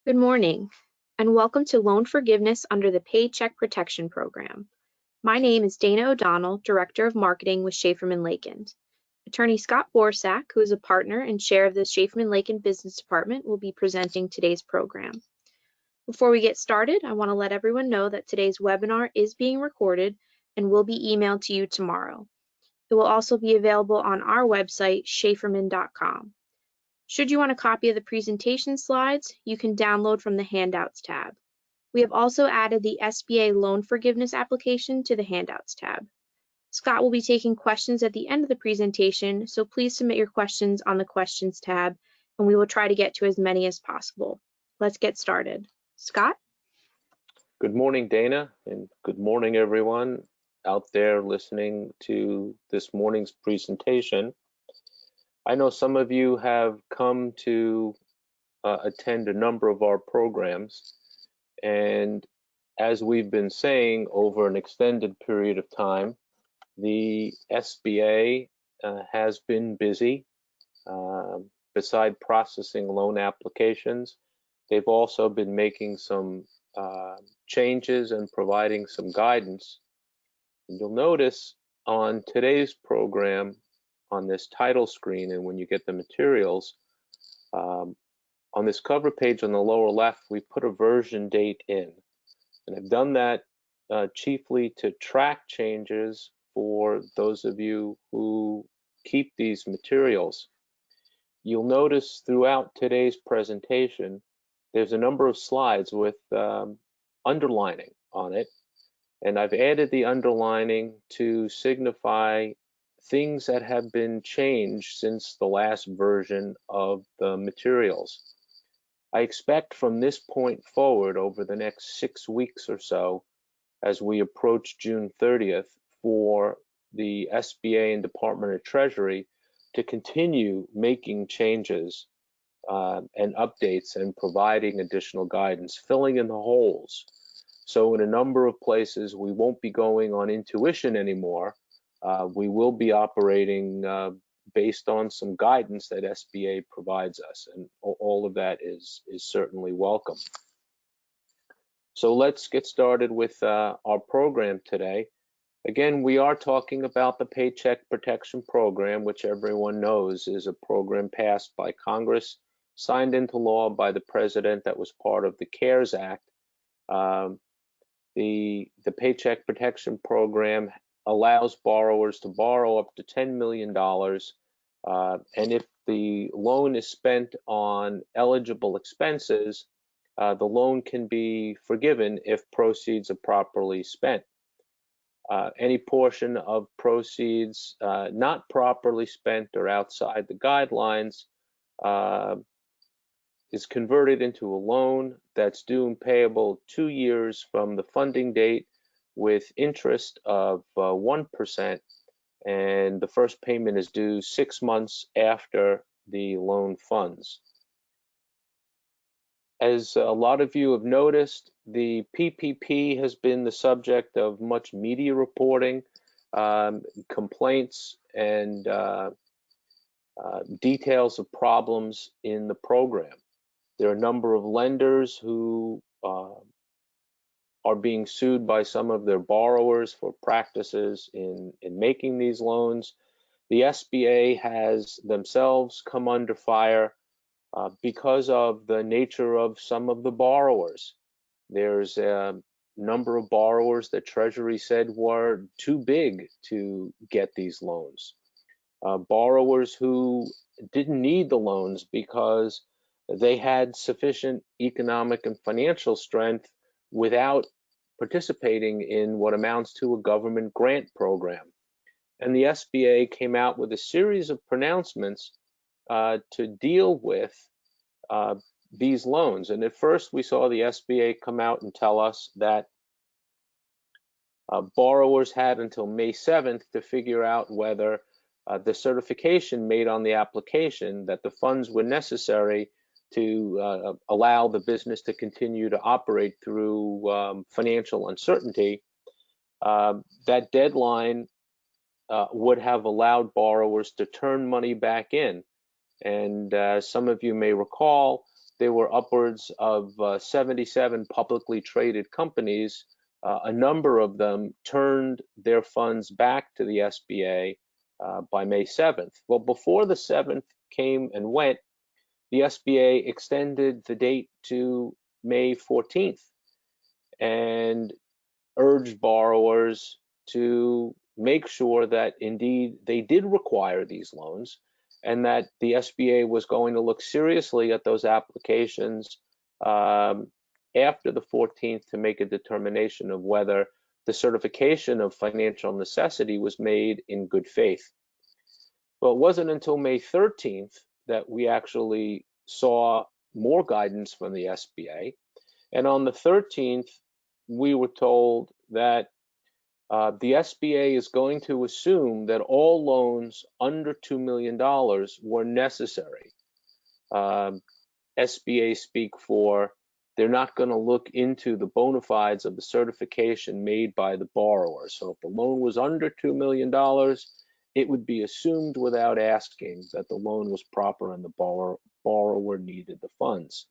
Good morning, and welcome to Loan Forgiveness under the Paycheck Protection Program. My name is Dana O'Donnell, Director of Marketing with Schaeferman Laken. Attorney Scott Borsack, who is a partner and chair of the Schaeferman Laken Business Department, will be presenting today's program. Before we get started, I want to let everyone know that today's webinar is being recorded and will be emailed to you tomorrow. It will also be available on our website, schaeferman.com. Should you want a copy of the presentation slides, you can download from the Handouts tab. We have also added the SBA loan forgiveness application to the Handouts tab. Scott will be taking questions at the end of the presentation, so please submit your questions on the Questions tab, and we will try to get to as many as possible. Let's get started. Scott? Good morning, Dana, and good morning, everyone out there listening to this morning's presentation. I know some of you have come to attend a number of our programs, and as we've been saying over an extended period of time, the SBA has been busy. Beside processing loan applications, they've also been making some changes and providing some guidance. And you'll notice on today's program, on this title screen, and when you get the materials, on this cover page on the lower left, we put a version date in. And I've done that chiefly to track changes for those of you who keep these materials. You'll notice throughout today's presentation, there's a number of slides with underlining on it. And I've added the underlining to signify things that have been changed since the last version of the materials. I expect from this point forward over the next 6 weeks or so, as we approach June 30th, for the SBA and Department of Treasury to continue making changes and updates and providing additional guidance, filling in the holes. So in a number of places, we won't be going on intuition anymore. We will be operating based on some guidance that SBA provides us, and all of that is certainly welcome. So let's get started with our program today. Again, we are talking about the Paycheck Protection Program, which everyone knows is a program passed by Congress, signed into law by the President, that was part of the CARES Act. The Paycheck Protection Program allows borrowers to borrow up to $10 million, and if the loan is spent on eligible expenses, the loan can be forgiven if proceeds are properly spent. Any portion of proceeds not properly spent or outside the guidelines is converted into a loan that's due and payable 2 years from the funding date with interest of 1%, and the first payment is due 6 months after the loan funds. As a lot of you have noticed, the PPP has been the subject of much media reporting, complaints, and details of problems in the program. There are a number of lenders who are being sued by some of their borrowers for practices in making these loans. The SBA has themselves come under fire because of the nature of some of the borrowers. There's a number of borrowers that Treasury said were too big to get these loans. Borrowers who didn't need the loans because they had sufficient economic and financial strength without participating in what amounts to a government grant program. And the SBA came out with a series of pronouncements to deal with these loans. And at first we saw the SBA come out and tell us that borrowers had until May 7th to figure out whether the certification made on the application that the funds were necessary to allow the business to continue to operate through financial uncertainty, that deadline would have allowed borrowers to turn money back in. And some of you may recall there were upwards of 77 publicly traded companies. A number of them turned their funds back to the SBA by May 7th. Well, before the 7th came and went, the SBA extended the date to May 14th and urged borrowers to make sure that indeed they did require these loans and that the SBA was going to look seriously at those applications after the 14th to make a determination of whether the certification of financial necessity was made in good faith. But it wasn't until May 13th that we actually saw more guidance from the SBA. And on the 13th, we were told that the SBA is going to assume that all loans under $2 million were necessary. SBA speak for they're not going to look into the bona fides of the certification made by the borrower. So if the loan was under $2 million, it would be assumed without asking that the loan was proper and the borrower needed the funds.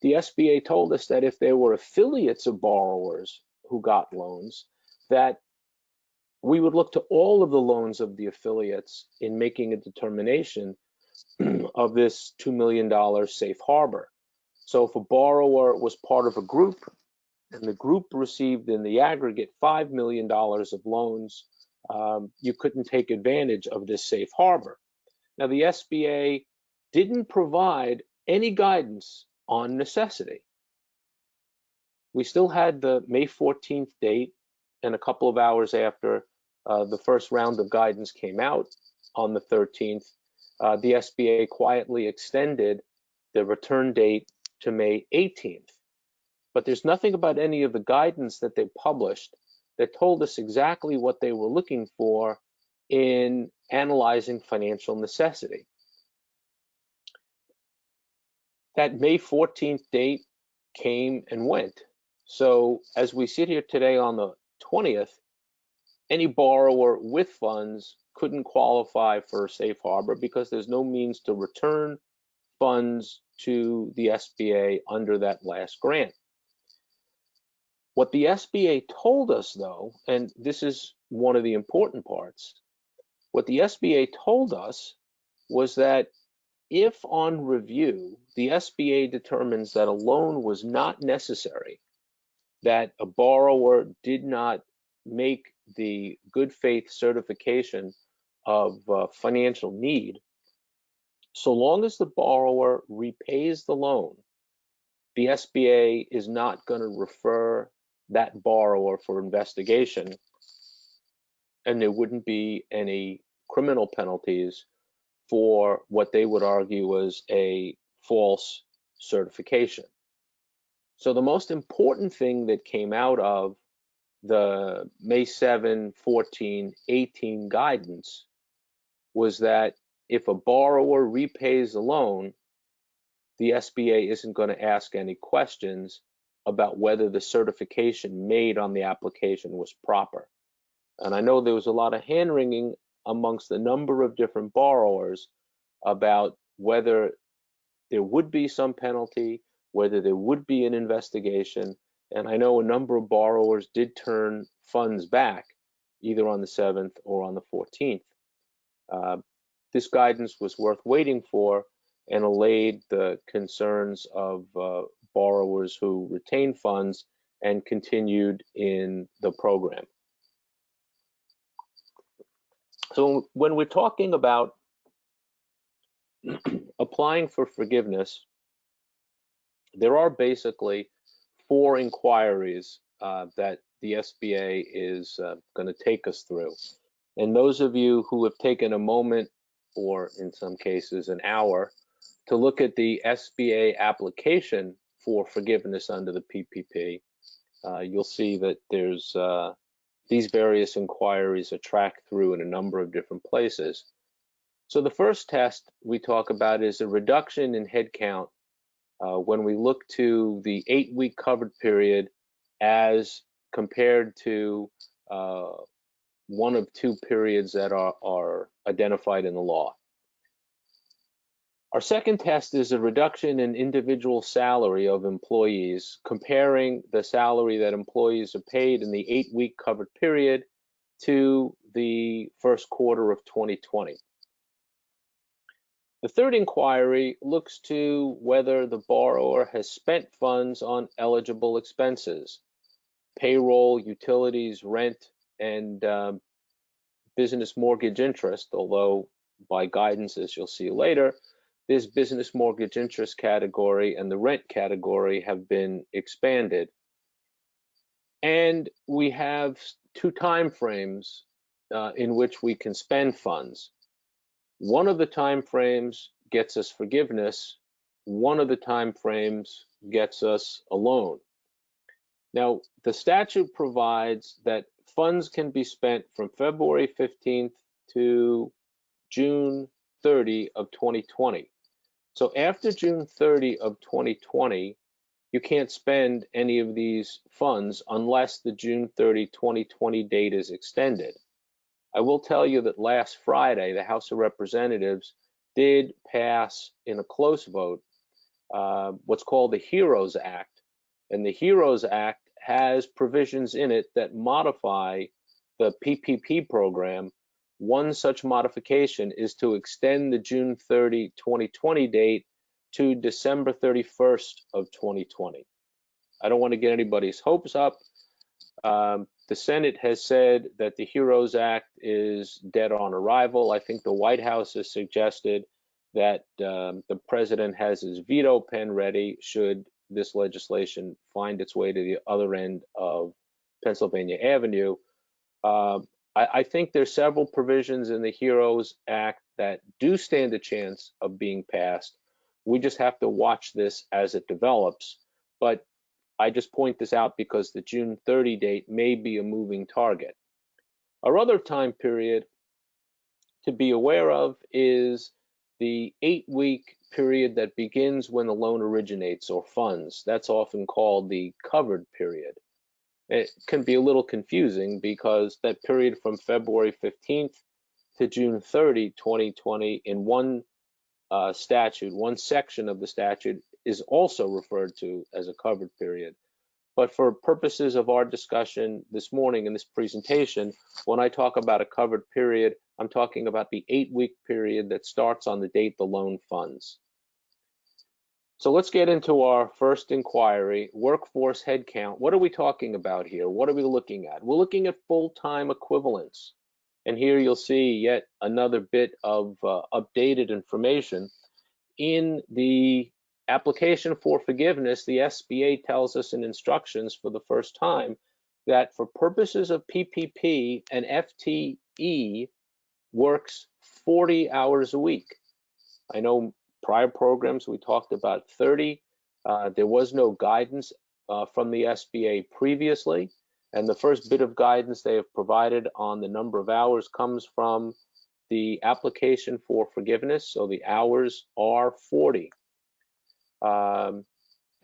The SBA told us that if there were affiliates of borrowers who got loans, that we would look to all of the loans of the affiliates in making a determination of this $2 million safe harbor. So if a borrower was part of a group and the group received in the aggregate $5 million of loans, you couldn't take advantage of this safe harbor. Now, the SBA didn't provide any guidance on necessity. We still had the May 14th date, and a couple of hours after the first round of guidance came out on the 13th, the SBA quietly extended the return date to May 18th. But there's nothing about any of the guidance that they published that told us exactly what they were looking for in analyzing financial necessity. That May 14th date came and went. So as we sit here today on the 20th, any borrower with funds couldn't qualify for a safe harbor because there's no means to return funds to the SBA under that last grant. What the SBA told us, though, and this is one of the important parts, what the SBA told us was that if on review, the SBA determines that a loan was not necessary, that a borrower did not make the good faith certification of financial need, so long as the borrower repays the loan, the SBA is not going to refer that borrower for investigation, and there wouldn't be any criminal penalties for what they would argue was a false certification. So the most important thing that came out of the May 7, 14, 18 guidance was that if a borrower repays a loan, the SBA isn't going to ask any questions about whether the certification made on the application was proper. And I know there was a lot of hand-wringing amongst a number of different borrowers about whether there would be some penalty, whether there would be an investigation. And I know a number of borrowers did turn funds back either on the 7th or on the 14th. This guidance was worth waiting for and allayed the concerns of borrowers who retained funds and continued in the program. So when we're talking about applying for forgiveness, there are basically 4 inquiries that the SBA is going to take us through. And those of you who have taken a moment, or in some cases an hour, to look at the SBA application for forgiveness under the PPP, you'll see that there's these various inquiries are tracked through in a number of different places. So the first test we talk about is a reduction in headcount when we look to the 8-week covered period as compared to one of 2 periods that are identified in the law. Our second test is a reduction in individual salary of employees, comparing the salary that employees are paid in the 8-week covered period to the first quarter of 2020. The third inquiry looks to whether the borrower has spent funds on eligible expenses, payroll, utilities, rent, and business mortgage interest, although by guidance, as you'll see later, this business mortgage interest category and the rent category have been expanded. And we have 2 time frames in which we can spend funds. One of the time frames gets us forgiveness. One of the time frames gets us a loan. Now, the statute provides that funds can be spent from February 15th to June 30 of 2020. So after June 30 of 2020, you can't spend any of these funds unless the June 30, 2020 date is extended. I will tell you that last Friday, the House of Representatives did pass in a close vote what's called the HEROES Act. And the HEROES Act has provisions in it that modify the PPP program. One such modification is to extend the June 30, 2020 date to December 31st of 2020. I don't want to get anybody's hopes up. The Senate has said that the HEROES Act is dead on arrival. I think the White House has suggested that the president has his veto pen ready should this legislation find its way to the other end of Pennsylvania Avenue. I think there's several provisions in the HEROES Act that do stand a chance of being passed. We just have to watch this as it develops. But I just point this out because the June 30 date may be a moving target. Our other time period to be aware of is the 8-week period that begins when the loan originates or funds. That's often called the covered period. It can be a little confusing because that period from February 15th to June 30, 2020 in one statute, one section of the statute is also referred to as a covered period. But for purposes of our discussion this morning in this presentation, when I talk about a covered period, I'm talking about the 8-week period that starts on the date the loan funds. So let's get into our first inquiry, workforce headcount. What are we talking about here? What are we looking at? We're looking at full-time equivalents. And here you'll see yet another bit of updated information. In the application for forgiveness, the SBA tells us in instructions for the first time that for purposes of PPP, an FTE works 40 hours a week. I know prior programs we talked about 30. There was no guidance from the SBA previously, and the first bit of guidance they have provided on the number of hours comes from the application for forgiveness, so the hours are 40. An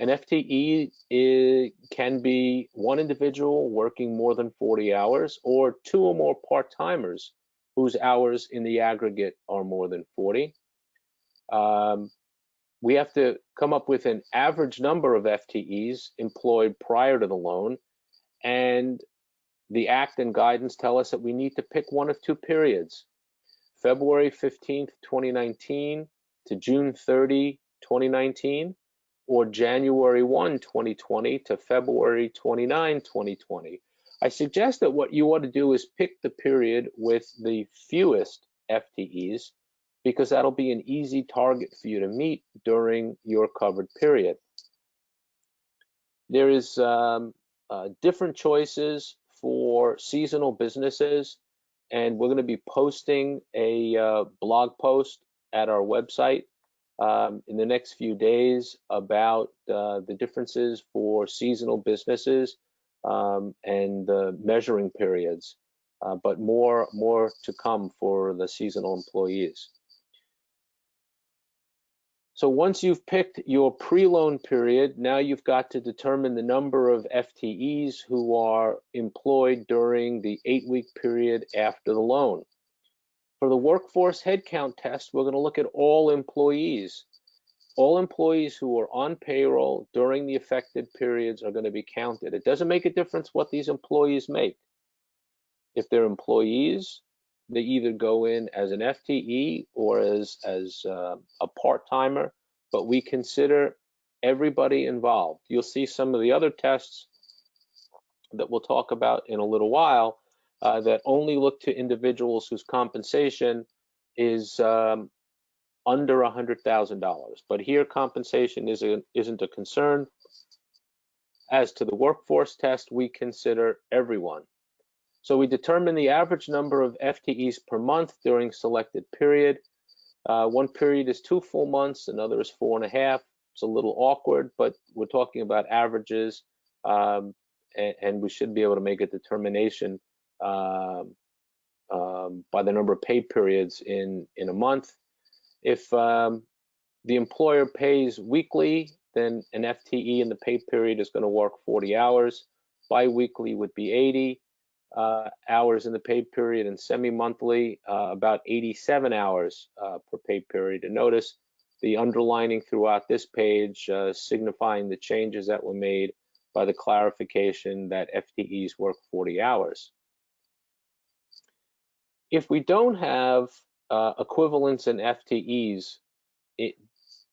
FTE can be one individual working more than 40 hours or 2 or more part-timers whose hours in the aggregate are more than 40. We have to come up with an average number of FTEs employed prior to the loan, and the Act and guidance tell us that we need to pick one of 2 periods, February 15th, 2019 to June 30, 2019, or January 1, 2020 to February 29, 2020. I suggest that what you ought to do is pick the period with the fewest FTEs, because that'll be an easy target for you to meet during your covered period. There is different choices for seasonal businesses, and we're going to be posting a blog post at our website in the next few days about the differences for seasonal businesses and the measuring periods, but more to come for the seasonal employees. So once you've picked your pre-loan period, now you've got to determine the number of FTEs who are employed during the 8-week period after the loan. For the workforce headcount test, we're going to look at all employees. All employees who are on payroll during the affected periods are going to be counted. It doesn't make a difference what these employees make. If they're employees, they either go in as an FTE or as a part-timer, but we consider everybody involved. You'll see some of the other tests that we'll talk about in a little while that only look to individuals whose compensation is under $100,000. But here, compensation isn't a concern. As to the workforce test, we consider everyone. So we determine the average number of FTEs per month during selected period. One period is 2 full months, another is 4.5. It's a little awkward, but we're talking about averages, and we should be able to make a determination by the number of pay periods in a month. If the employer pays weekly, then an FTE in the pay period is going to work 40 hours. Bi-weekly would be 80 hours in the pay period, and semi-monthly about 87 hours per pay period. And notice the underlining throughout this page signifying the changes that were made by the clarification that FTEs work 40 hours. If we don't have equivalents in FTEs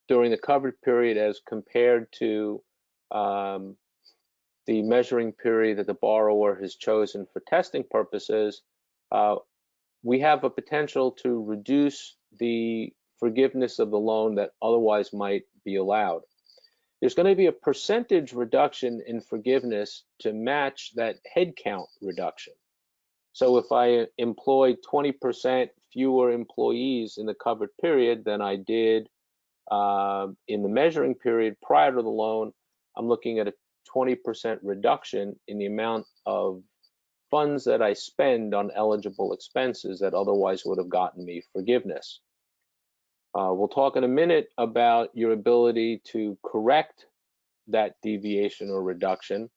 during the covered period as compared to the measuring period that the borrower has chosen for testing purposes, we have a potential to reduce the forgiveness of the loan that otherwise might be allowed. There's going to be a percentage reduction in forgiveness to match that headcount reduction. So if I employ 20% fewer employees in the covered period than I did in the measuring period prior to the loan, I'm looking at a 20% reduction in the amount of funds that I spend on eligible expenses that otherwise would have gotten me forgiveness. We'll talk in a minute about your ability to correct that deviation or reduction.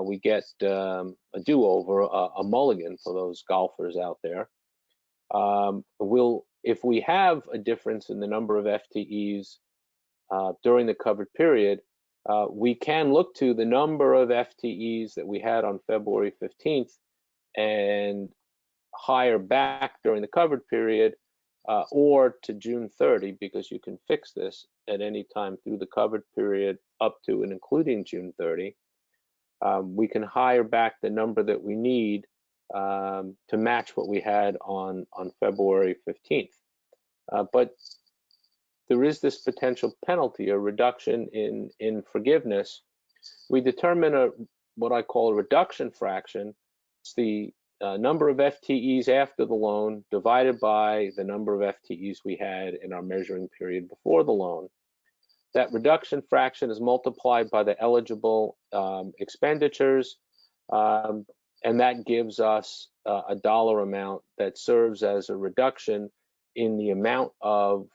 We get a do-over, a mulligan for those golfers out there. If we have a difference in the number of FTEs during the covered period, we can look to the number of FTEs that we had on February 15th and hire back during the covered period or to June 30, because you can fix this at any time through the covered period up to and including June 30. We can hire back the number that we need to match what we had on February 15th. But there is this potential penalty, a reduction in forgiveness. We determine what I call a reduction fraction. It's the number of FTEs after the loan divided by the number of FTEs we had in our measuring period before the loan. That reduction fraction is multiplied by the eligible expenditures, and that gives us a dollar amount that serves as a reduction in the amount of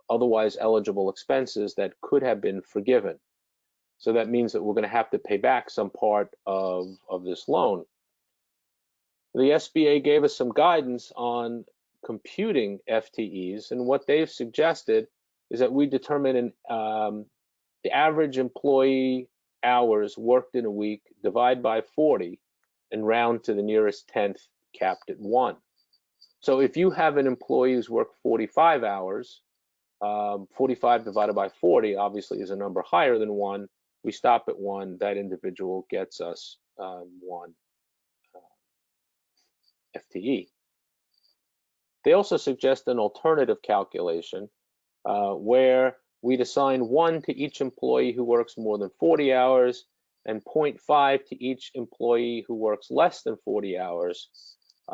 otherwise eligible expenses that could have been forgiven. So that means that we're going to have to pay back some part of this loan. The SBA gave us some guidance on computing FTEs, and what they've suggested is that we determine the average employee hours worked in a week, divide by 40, and round to the nearest tenth, capped at 1. So if you have an employee who's worked 45 hours, 45 divided by 40 obviously is a number higher than 1. We stop at 1. That individual gets us 1 FTE. They also suggest an alternative calculation where we'd assign 1 to each employee who works more than 40 hours and 0.5 to each employee who works less than 40 hours.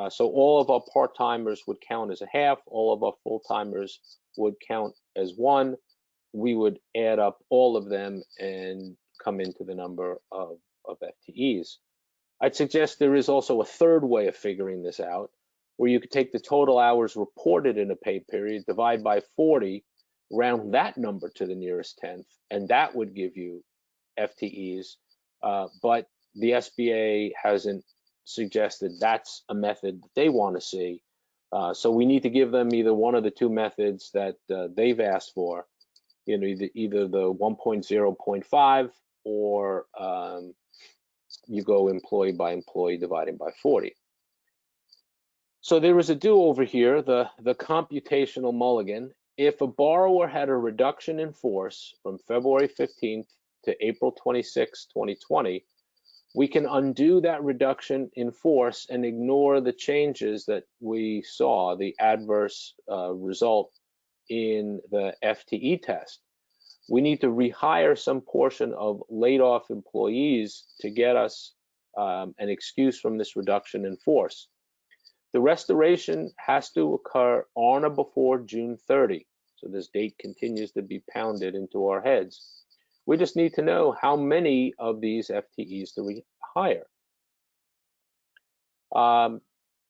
So all of our part-timers would count as a half, all of our full-timers would count as 1. We would add up all of them and come into the number of FTEs. I'd suggest there is also a third way of figuring this out, where you could take the total hours reported in a pay period, divide by 40, round that number to the nearest tenth, and that would give you FTEs. But the SBA hasn't suggested that's a method that they want to see. So we need to give them either one of the two methods that they've asked for, either the 1.0.5 or you go employee by employee dividing by 40. So there was a do-over here, the computational mulligan. If a borrower had a reduction in force from February 15th to April 26, 2020, we can undo that reduction in force and ignore the changes that we saw, the adverse result in the FTE test. We need to rehire some portion of laid off employees to get us an excuse from this reduction in force. The restoration has to occur on or before June 30. So this date continues to be pounded into our heads. We just need to know how many of these FTEs to rehire.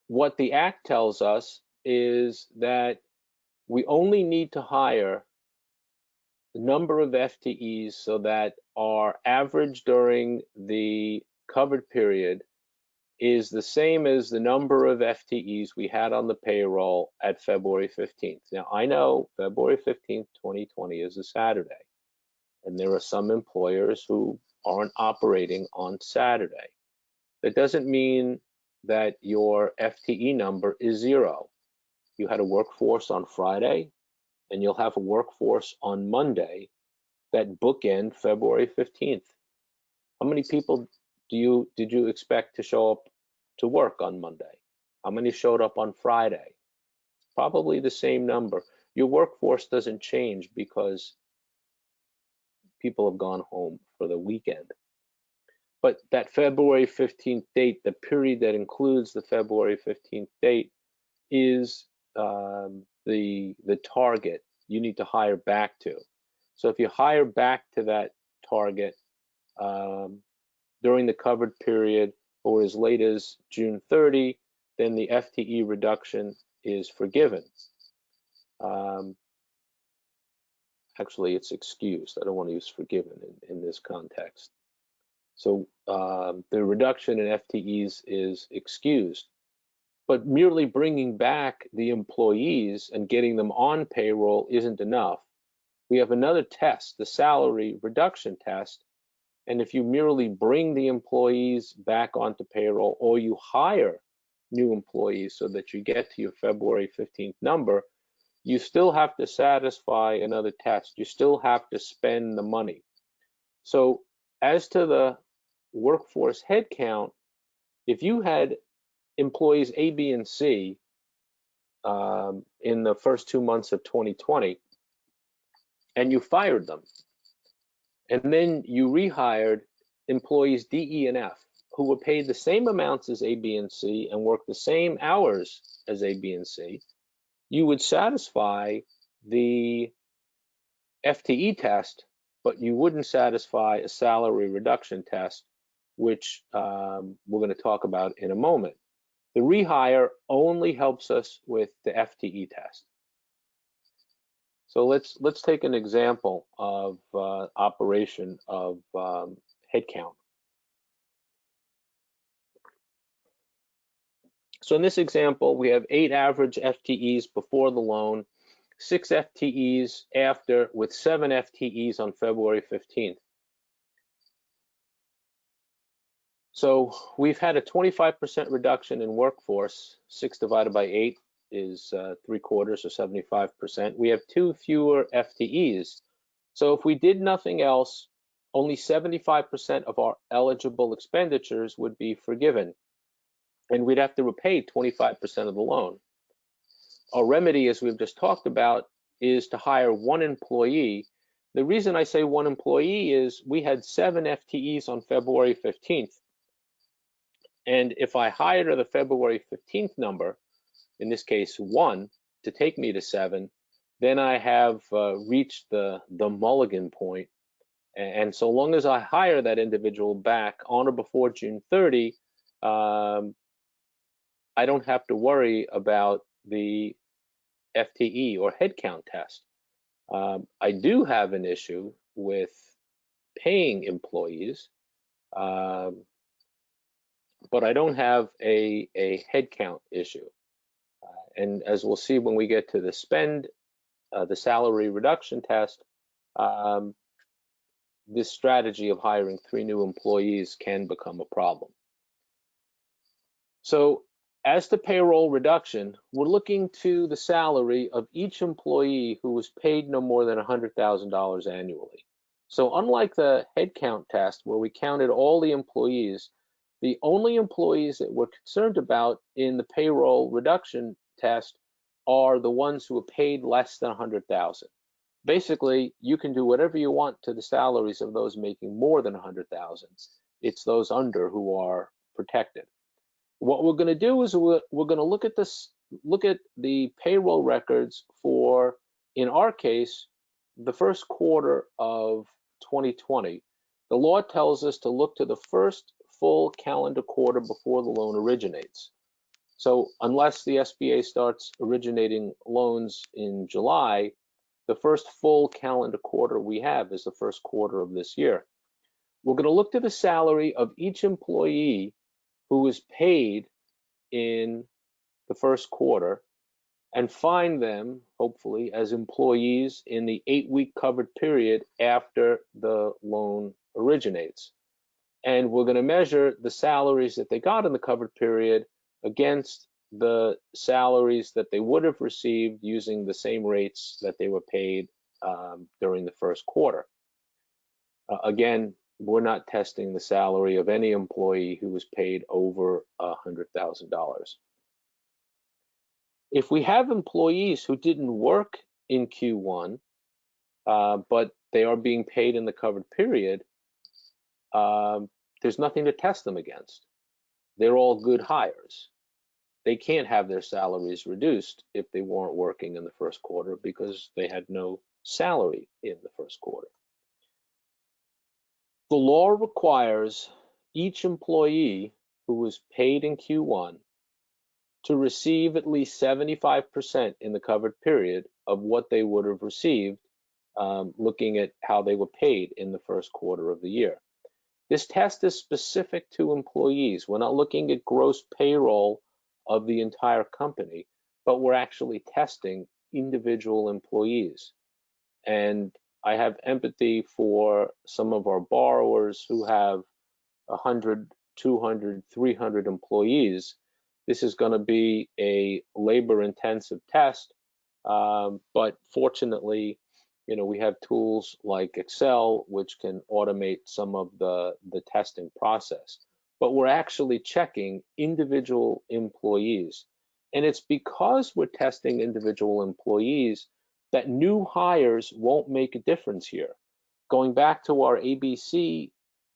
What the Act tells us is that we only need to hire the number of FTEs so that our average during the covered period is the same as the number of FTEs we had on the payroll at February 15th. Now, I know February 15th, 2020 is a Saturday, and there are some employers who aren't operating on Saturday. That doesn't mean that your FTE number is 0. You had a workforce on Friday, and you'll have a workforce on Monday that bookend February 15th. How many people did you expect to show up to work on Monday? How many showed up on Friday? Probably the same number. Your workforce doesn't change because people have gone home for the weekend. But that February 15th date, the period that includes the February 15th date, is the target you need to hire back to. So if you hire back to that target during the covered period or as late as June 30, then the FTE reduction is forgiven. Actually, it's excused. I don't want to use forgiven in this context. So the reduction in FTEs is excused. But merely bringing back the employees and getting them on payroll isn't enough. We have another test, the salary reduction test. And if you merely bring the employees back onto payroll or you hire new employees so that you get to your February 15th number, you still have to satisfy another test. You still have to spend the money. So as to the workforce headcount, if you had employees A, B, and C in the first 2 months of 2020, and you fired them, and then you rehired employees D, E, and F, who were paid the same amounts as A, B, and C and worked the same hours as A, B, and C, you would satisfy the FTE test, but you wouldn't satisfy a salary reduction test, which we're going to talk about in a moment. The rehire only helps us with the FTE test. So let's take an example of operation of headcount. So in this example, we have 8 average FTEs before the loan, 6 FTEs after, with 7 FTEs on February 15th. So we've had a 25% reduction in workforce. 6 divided by 8 is 3/4 or 75%. We have 2 fewer FTEs. So if we did nothing else, only 75% of our eligible expenditures would be forgiven, and we'd have to repay 25% of the loan. Our remedy, as we've just talked about, is to hire 1 employee. The reason I say 1 employee is we had 7 FTEs on February 15th. And if I hire the February 15th number, in this case 1, to take me to 7, then I have reached the mulligan point. And so long as I hire that individual back on or before June 30, I don't have to worry about the FTE or headcount test. I do have an issue with paying employees, but I don't have a headcount issue. And as we'll see when we get to the salary reduction test, this strategy of hiring 3 new employees can become a problem. So as to payroll reduction, we're looking to the salary of each employee who was paid no more than $100,000 annually. So unlike the headcount test where we counted all the employees, the only employees that we're concerned about in the payroll reduction test are the ones who are paid less than $100,000. Basically, you can do whatever you want to the salaries of those making more than $100,000. It's those under who are protected. What we're going to do is we're going to look at the payroll records for, in our case, the first quarter of 2020. The law tells us to look to the first full calendar quarter before the loan originates. So unless the SBA starts originating loans in July, the first full calendar quarter we have is the first quarter of this year. We're going to look to the salary of each employee who was paid in the first quarter and find them, hopefully, as employees in the 8-week covered period after the loan originates. And we're going to measure the salaries that they got in the covered period against the salaries that they would have received using the same rates that they were paid during the first quarter. Again, we're not testing the salary of any employee who was paid over $100,000. If we have employees who didn't work in Q1, but they are being paid in the covered period, there's nothing to test them against. They're all good hires. They can't have their salaries reduced if they weren't working in the first quarter because they had no salary in the first quarter. The law requires each employee who was paid in Q1 to receive at least 75% in the covered period of what they would have received looking at how they were paid in the first quarter of the year. This test is specific to employees. We're not looking at gross payroll of the entire company, but we're actually testing individual employees. And I have empathy for some of our borrowers who have 100, 200, 300 employees. This is going to be a labor-intensive test, but fortunately, we have tools like Excel, which can automate some of the testing process. But we're actually checking individual employees. And it's because we're testing individual employees that new hires won't make a difference here. Going back to our ABC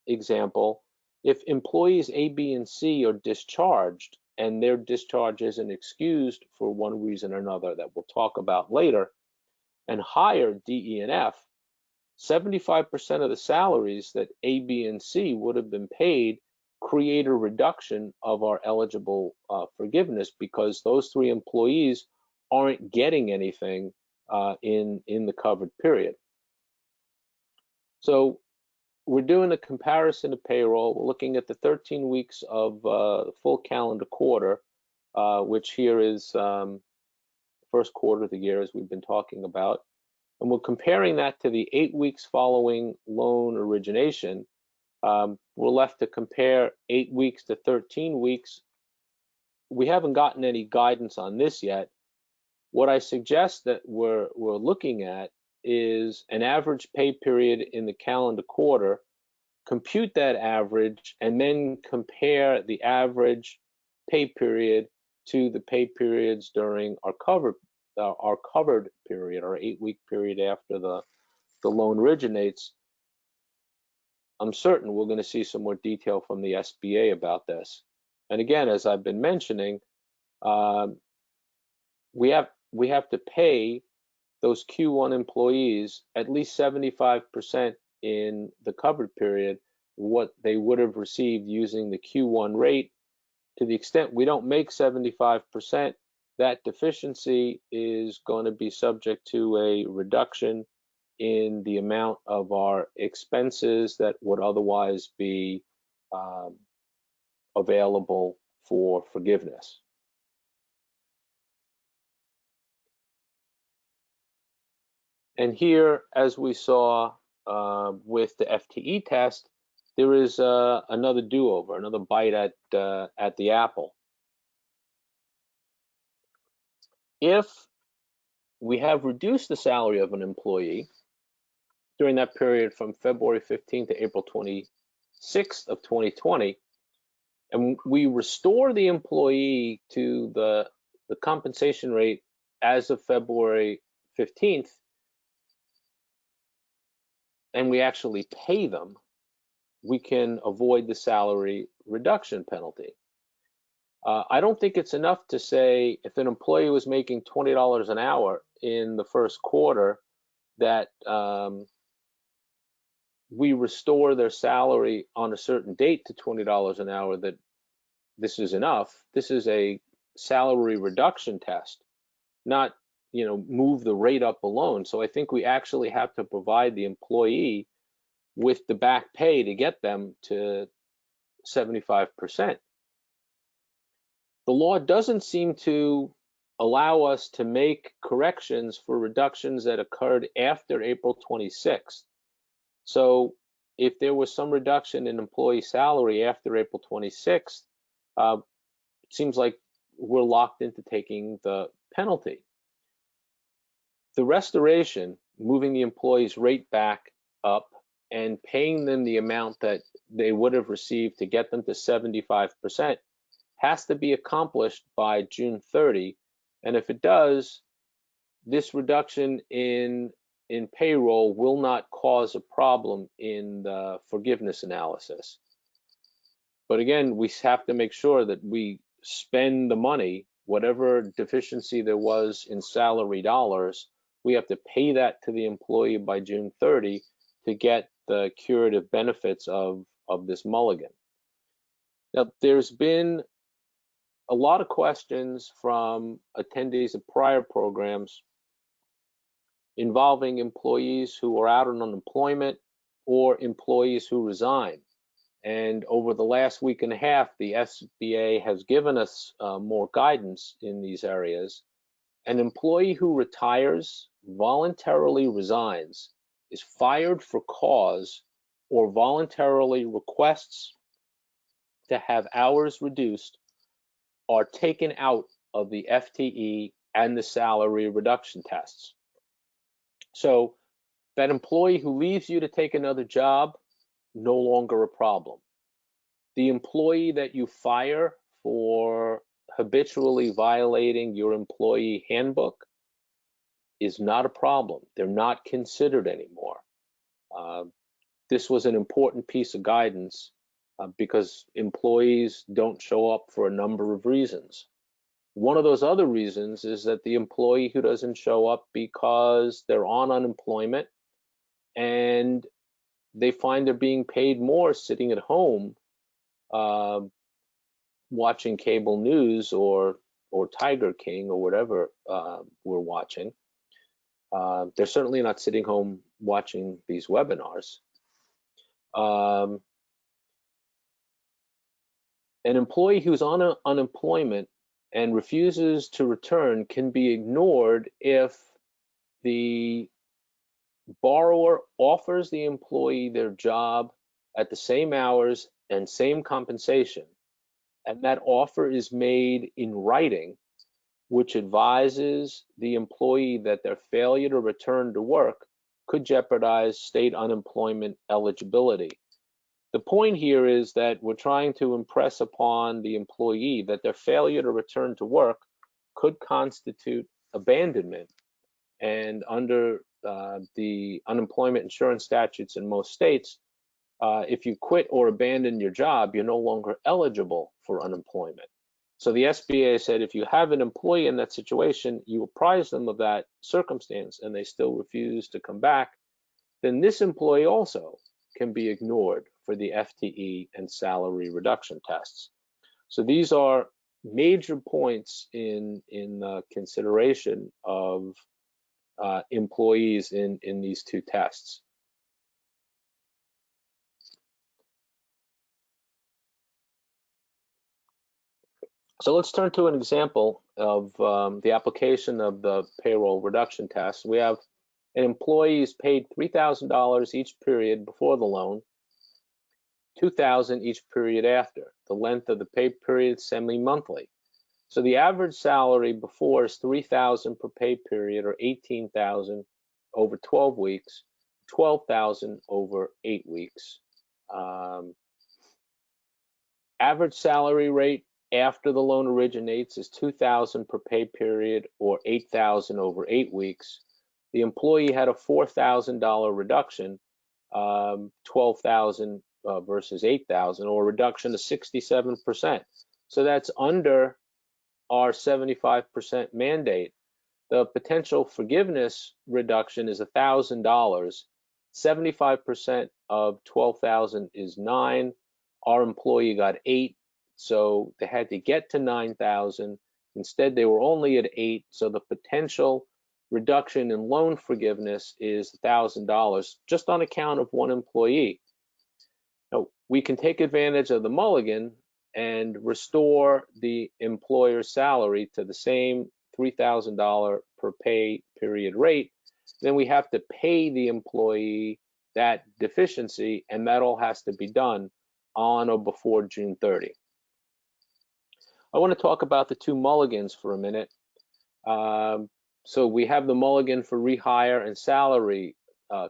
example, if employees A, B, and C are discharged and their discharge isn't excused for one reason or another that we'll talk about later, and hire D, E, and F, 75% of the salaries that A, B, and C would have been paid create a reduction of our eligible forgiveness because those 3 employees aren't getting anything in the covered period. So we're doing a comparison of payroll. We're looking at the 13 weeks of the full calendar quarter, which here is first quarter of the year, as we've been talking about. And we're comparing that to the 8 weeks following loan origination. We're left to compare 8 weeks to 13 weeks. We haven't gotten any guidance on this yet. What I suggest that we're looking at is an average pay period in the calendar quarter, compute that average, and then compare the average pay period to the pay periods during our covered period, our 8-week period after the loan originates. I'm certain we're going to see some more detail from the SBA about this. And again, as I've been mentioning, we have to pay those Q1 employees at least 75% in the covered period what they would have received using the Q1 rate. To the extent we don't make 75%, that deficiency is going to be subject to a reduction in the amount of our expenses that would otherwise be available for forgiveness. And here, as we saw with the FTE test, there is another do-over, another bite at the apple. If we have reduced the salary of an employee during that period from February 15th to April 26th of 2020, and we restore the employee to the compensation rate as of February 15th, and we actually pay them, we can avoid the salary reduction penalty. I don't think it's enough to say if an employee was making $20 an hour in the first quarter that we restore their salary on a certain date to $20 an hour, that this is enough. This is a salary reduction test, not move the rate up alone. So I think we actually have to provide the employee with the back pay to get them to 75%. The law doesn't seem to allow us to make corrections for reductions that occurred after April 26th. So if there was some reduction in employee salary after April 26th, it seems like we're locked into taking the penalty. The restoration, moving the employee's rate back up and paying them the amount that they would have received to get them to 75%, has to be accomplished by June 30. And if it does, this reduction in payroll will not cause a problem in the forgiveness analysis. But again, we have to make sure that we spend the money, whatever deficiency there was in salary dollars, we have to pay that to the employee by June 30 to get the curative benefits of this mulligan. Now, there's been a lot of questions from attendees of prior programs involving employees who are out on unemployment or employees who resign. And over the last week and a half, the SBA has given us more guidance in these areas. An employee who retires, voluntarily resigns, is fired for cause, or voluntarily requests to have hours reduced are taken out of the FTE and the salary reduction tests. So that employee who leaves you to take another job, no longer a problem. The employee that you fire for habitually violating your employee handbook is not a problem. They're not considered anymore. This was an important piece of guidance because employees don't show up for a number of reasons. One of those other reasons is that the employee who doesn't show up because they're on unemployment and they find they're being paid more sitting at home watching cable news or Tiger King or whatever we're watching. They're certainly not sitting home watching these webinars. An employee who's on unemployment and refuses to return can be ignored if the borrower offers the employee their job at the same hours and same compensation, and that offer is made in writing, which advises the employee that their failure to return to work could jeopardize state unemployment eligibility. The point here is that we're trying to impress upon the employee that their failure to return to work could constitute abandonment. And under the unemployment insurance statutes in most states, if you quit or abandon your job, you're no longer eligible for unemployment. So the SBA said if you have an employee in that situation, you apprise them of that circumstance and they still refuse to come back, then this employee also can be ignored for the FTE and salary reduction tests. So these are major points in consideration of employees in these two tests. So let's turn to an example of the application of the payroll reduction test. We have An employee is paid $3,000 each period before the loan, $2,000 each period after. The length of the pay period is semi-monthly. So the average salary before is $3,000 per pay period, or $18,000 over 12 weeks, $12,000 over 8 weeks. Average salary rate after the loan originates is $2,000 per pay period, or $8,000 over 8 weeks. The employee had a $4,000 reduction, $12,000 versus $8,000, or a reduction of 67%. So that's under our 75% mandate. The potential forgiveness reduction is $1,000. 75% of 12,000 is 9. Our employee got 8, so they had to get to 9,000. Instead, they were only at 8, so the potential reduction in loan forgiveness is $1,000 just on account of one employee. Now, we can take advantage of the mulligan and restore the employer's salary to the same $3,000 per pay period rate. Then we have to pay the employee that deficiency, and that all has to be done on or before June 30. I want to talk about the two mulligans for a minute. So we have the mulligan for rehire and salary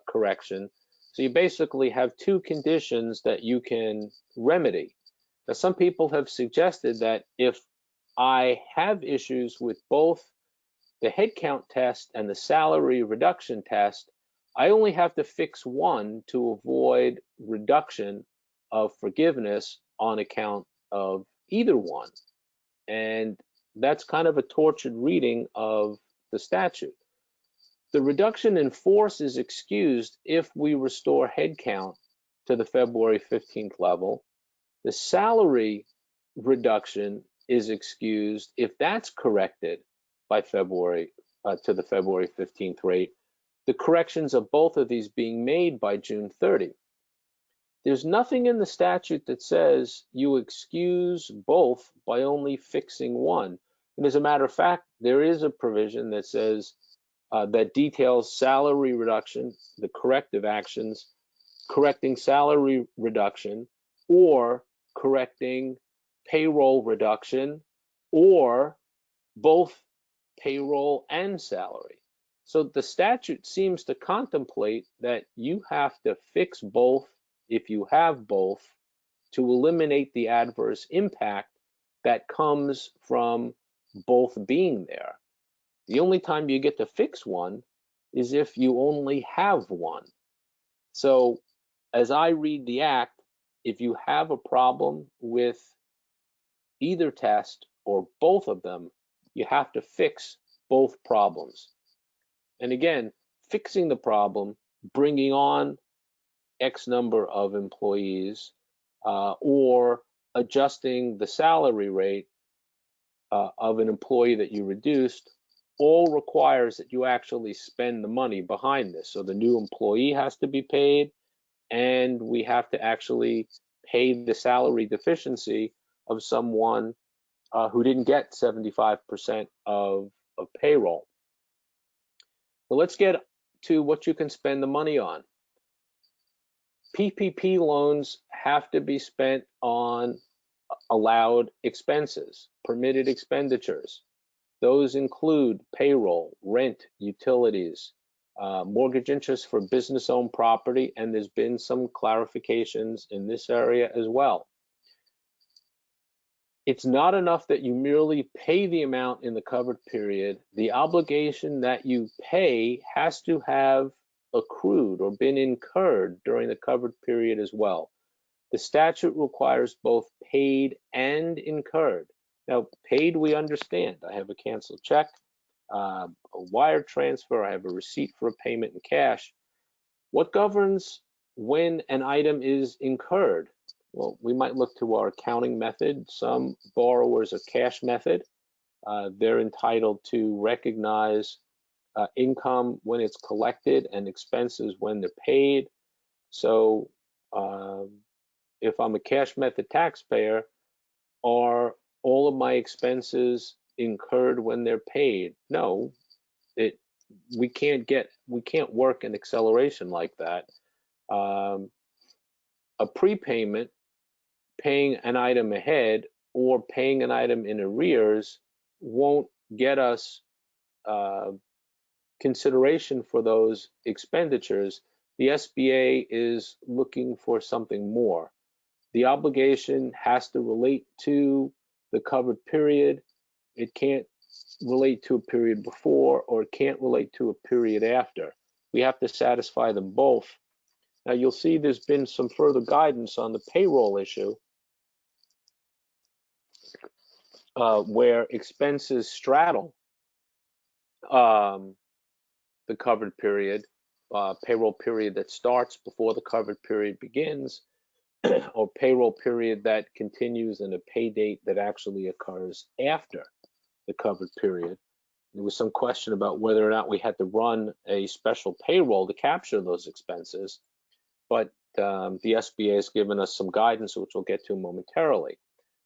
correction. So you basically have two conditions that you can remedy. Now, some people have suggested that if I have issues with both the headcount test and the salary reduction test, I only have to fix one to avoid reduction of forgiveness on account of either one. And that's kind of a tortured reading of the statute. The reduction in force is excused if we restore headcount to the February 15th level. The salary reduction is excused if that's corrected by February to the February 15th rate. The corrections of both of these being made by June 30. There's nothing in the statute that says you excuse both by only fixing one. And as a matter of fact, there is a provision that says that details salary reduction, the corrective actions, correcting salary reduction, or correcting payroll reduction, or both payroll and salary. So the statute seems to contemplate that you have to fix both if you have both to eliminate the adverse impact that comes from both being there. The only time you get to fix one is if you only have one. So as I read the act, if you have a problem with either test or both of them, you have to fix both problems. And again, fixing the problem, bringing on X number of employees, or adjusting the salary rate of an employee that you reduced, all requires that you actually spend the money behind this. So the new employee has to be paid, and we have to actually pay the salary deficiency of someone who didn't get 75% of payroll. Well, let's get to what you can spend the money on. PPP loans have to be spent on allowed expenses, permitted expenditures. Those include payroll, rent, utilities, mortgage interest for business-owned property, and there's been some clarifications in this area as well. It's not enough that you merely pay the amount in the covered period. The obligation that you pay has to have accrued or been incurred during the covered period as well. The statute requires both paid and incurred. Now, paid we understand. I have a canceled check, a wire transfer, I have a receipt for a payment in cash. What governs when an item is incurred? Well, we might look to our accounting method. Some borrowers are cash method. They're entitled to recognize income when it's collected and expenses when they're paid. So if I'm a cash method taxpayer, are all of my expenses incurred when they're paid? No, we can't work in acceleration like that. A prepayment, paying an item ahead or paying an item in arrears, won't get us consideration for those expenditures. The SBA is looking for something more. The obligation has to relate to the covered period. It can't relate to a period before, or it can't relate to a period after. We have to satisfy them both. Now you'll see there's been some further guidance on the payroll issue, where expenses straddle the covered period, payroll period that starts before the covered period begins, or payroll period that continues in a pay date that actually occurs after the covered period. There was some question about whether or not we had to run a special payroll to capture those expenses, but the SBA has given us some guidance, which we'll get to momentarily.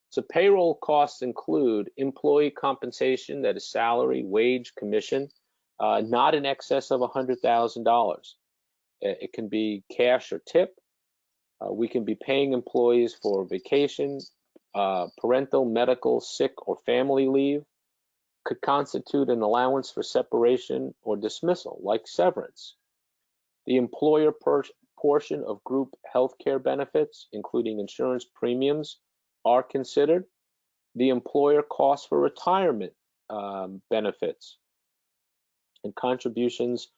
So payroll costs include employee compensation, that is salary, wage, commission, not in excess of $100,000. It can be cash or tip. We can be paying employees for vacation, parental, medical, sick, or family leave. Could constitute an allowance for separation or dismissal, like severance. The employer portion of group health care benefits, including insurance premiums, are considered. The employer costs for retirement benefits and contributions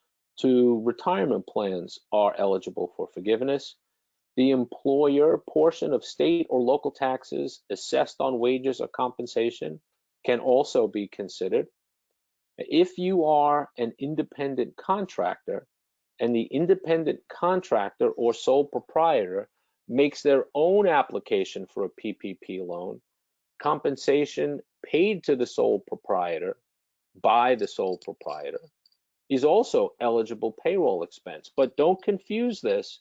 to retirement plans are eligible for forgiveness. The employer portion of state or local taxes assessed on wages or compensation can also be considered. If you are an independent contractor and the independent contractor or sole proprietor makes their own application for a PPP loan, compensation paid to the sole proprietor by the sole proprietor is also eligible payroll expense. But don't confuse this.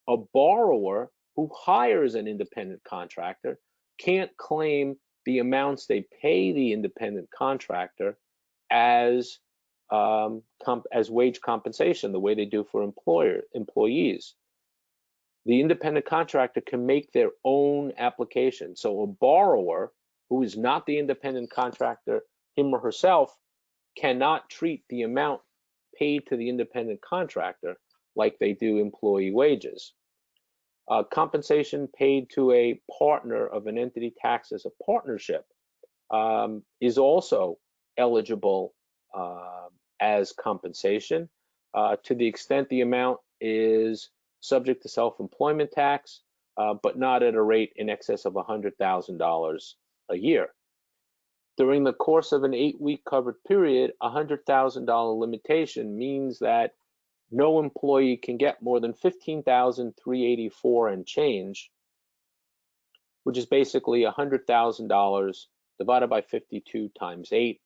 A borrower who hires an independent contractor can't claim the amounts they pay the independent contractor as wage compensation, the way they do for employees. The independent contractor can make their own application. So a borrower who is not the independent contractor, him or herself, cannot treat the amount paid to the independent contractor like they do employee wages. Compensation paid to a partner of an entity taxed as a partnership is also eligible as compensation to the extent the amount is subject to self-employment tax, but not at a rate in excess of $100,000 a year. During the course of an 8-week covered period, $100,000 limitation means that no employee can get more than $15,384 and change, which is basically $100,000 divided by 52 times 8.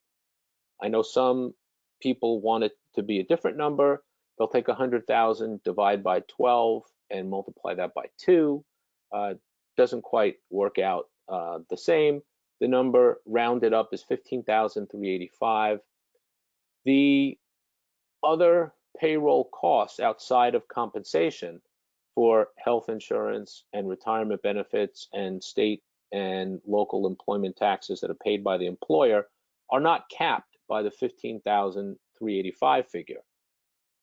I know some people want it to be a different number. They'll take 100,000, divide by 12, and multiply that by 2. Doesn't quite work out the same. The number rounded up is 15,385. The other payroll costs outside of compensation for health insurance and retirement benefits and state and local employment taxes that are paid by the employer are not capped by the 15,385 figure.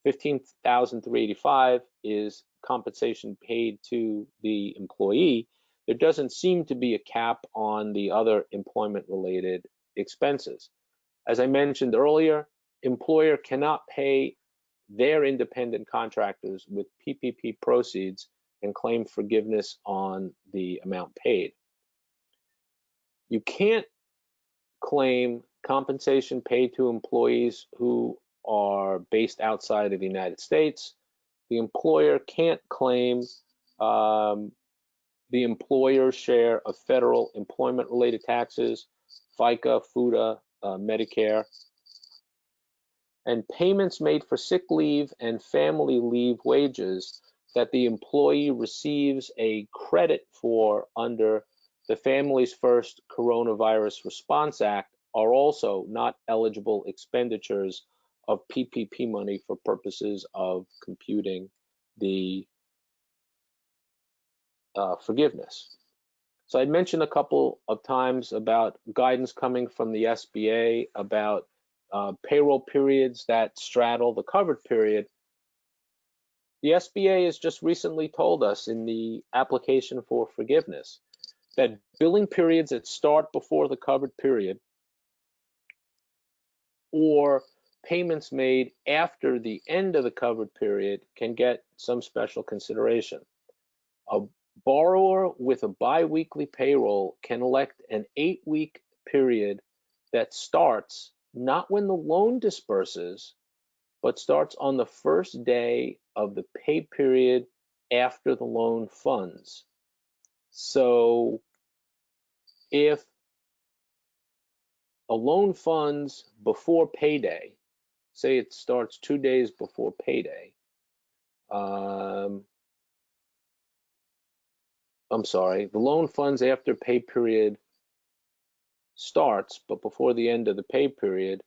15,385 is compensation paid to the employee. There doesn't seem to be a cap on the other employment-related expenses. As I mentioned earlier, employer cannot pay their independent contractors with PPP proceeds and claim forgiveness on the amount paid. You can't claim compensation paid to employees who are based outside of the United States. The employer can't claim the employer's share of federal employment-related taxes, FICA, FUTA, Medicare, and payments made for sick leave and family leave wages that the employee receives a credit for under the Families First Coronavirus Response Act are also not eligible expenditures of PPP money for purposes of computing the forgiveness. So I mentioned a couple of times about guidance coming from the SBA about payroll periods that straddle the covered period. The SBA has just recently told us in the application for forgiveness that billing periods that start before the covered period or payments made after the end of the covered period can get some special consideration. A borrower with a biweekly payroll can elect an 8-week period that starts not when the loan disperses, but starts on the first day of the pay period after the loan funds. So if a loan funds before payday, say it starts 2 days before payday, I'm sorry, the loan funds after pay period starts, but before the end of the pay period,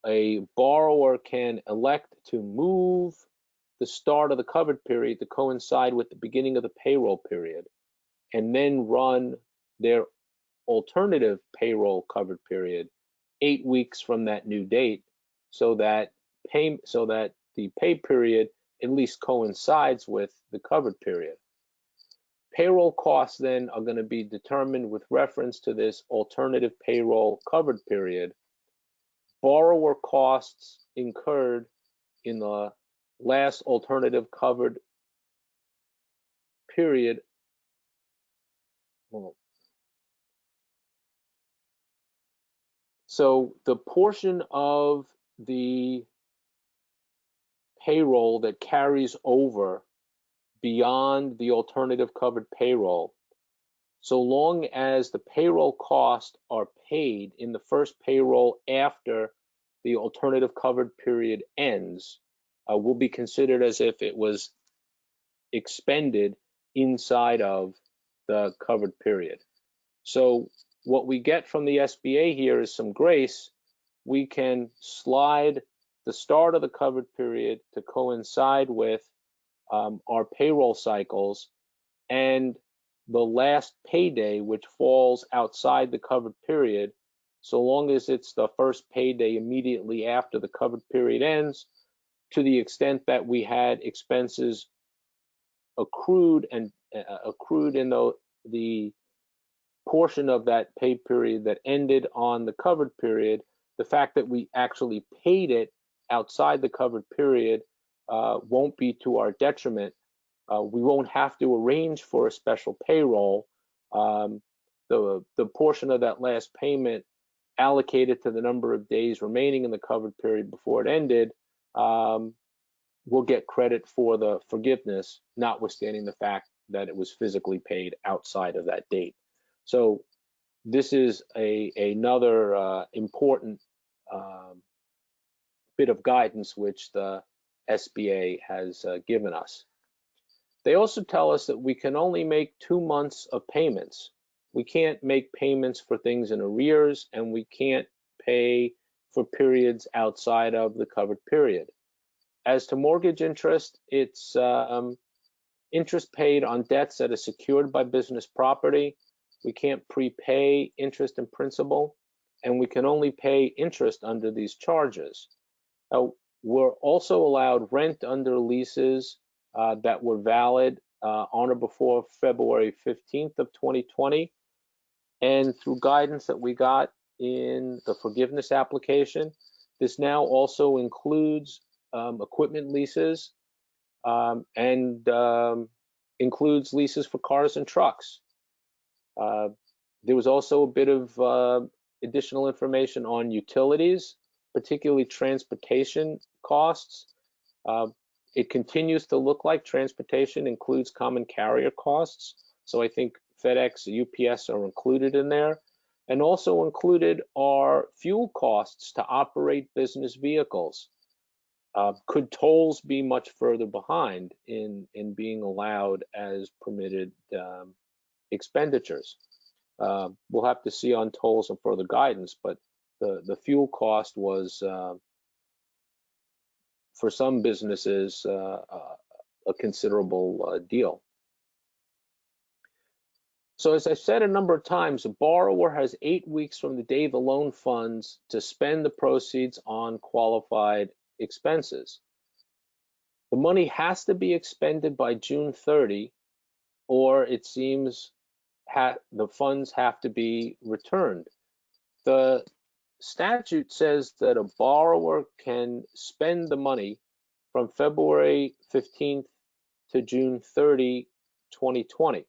a borrower can elect to move the start of the covered period to coincide with the beginning of the payroll period, and then run their alternative payroll covered period 8 weeks from that new date, so that the pay period at least coincides with the covered period. Payroll costs then are going to be determined with reference to this alternative payroll covered period. Borrower costs incurred in the last alternative covered period. So the portion of the payroll that carries over beyond the alternative covered payroll, so long as the payroll costs are paid in the first payroll after the alternative covered period ends, will be considered as if it was expended inside of the covered period. So what we get from the SBA here is some grace. We can slide the start of the covered period to coincide with our payroll cycles, and the last payday, which falls outside the covered period, so long as it's the first payday immediately after the covered period ends, to the extent that we had expenses accrued and accrued in the portion of that pay period that ended on the covered period, the fact that we actually paid it outside the covered period won't be to our detriment. We won't have to arrange for a special payroll. The portion of that last payment allocated to the number of days remaining in the covered period before it ended will get credit for the forgiveness, notwithstanding the fact that it was physically paid outside of that date. So this is another important bit of guidance which the SBA has given us. They also tell us that we can only make 2 months of payments. We can't make payments for things in arrears, and we can't pay for periods outside of the covered period. As to mortgage interest, it's interest paid on debts that are secured by business property. We can't prepay interest and principal, and we can only pay interest under these charges. We're also allowed rent under leases that were valid on or before February 15th of 2020. And through guidance that we got in the forgiveness application, this now also includes equipment leases and includes leases for cars and trucks. There was also a bit of additional information on utilities, particularly transportation costs. It continues to look like transportation includes common carrier costs. So I think FedEx, UPS are included in there. And also included are fuel costs to operate business vehicles. Could tolls be much further behind in being allowed as permitted expenditures? We'll have to see on tolls and further guidance, but the fuel cost was for some businesses, a considerable deal. So as I've said a number of times, a borrower has 8 weeks from the day the loan funds to spend the proceeds on qualified expenses. The money has to be expended by June 30, or it seems the funds have to be returned. The statute says that a borrower can spend the money from February 15th to June 30, 2020.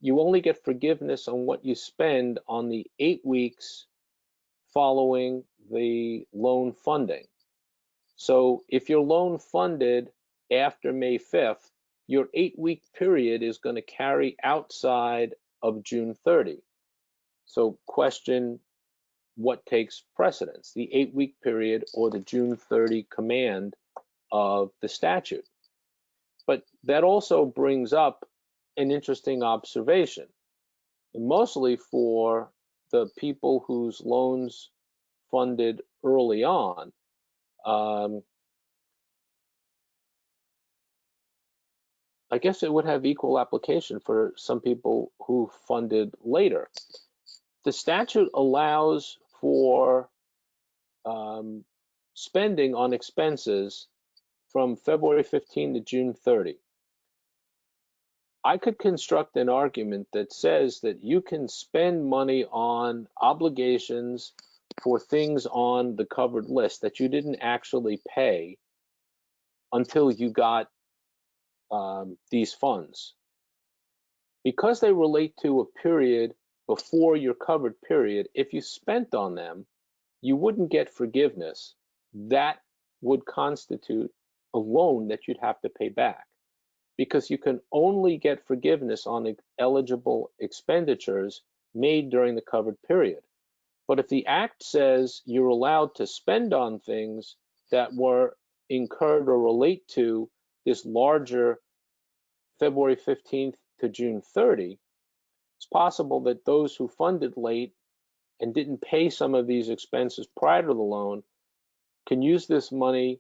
You only get forgiveness on what you spend on the 8 weeks following the loan funding. So if your loan funded after May 5th, your 8-week period is going to carry outside of June 30. So question, what takes precedence, the 8-week period or the June 30 command of the statute? But that also brings up an interesting observation, mostly for the people whose loans funded early on. I guess it would have equal application for some people who funded later. The statute allows for spending on expenses from February 15 to June 30. I could construct an argument that says that you can spend money on obligations for things on the covered list that you didn't actually pay until you got these funds. Because they relate to a period before your covered period, if you spent on them, you wouldn't get forgiveness. That would constitute a loan that you'd have to pay back, because you can only get forgiveness on eligible expenditures made during the covered period. But if the Act says you're allowed to spend on things that were incurred or relate to this larger February 15th to June 30, it's possible that those who funded late and didn't pay some of these expenses prior to the loan can use this money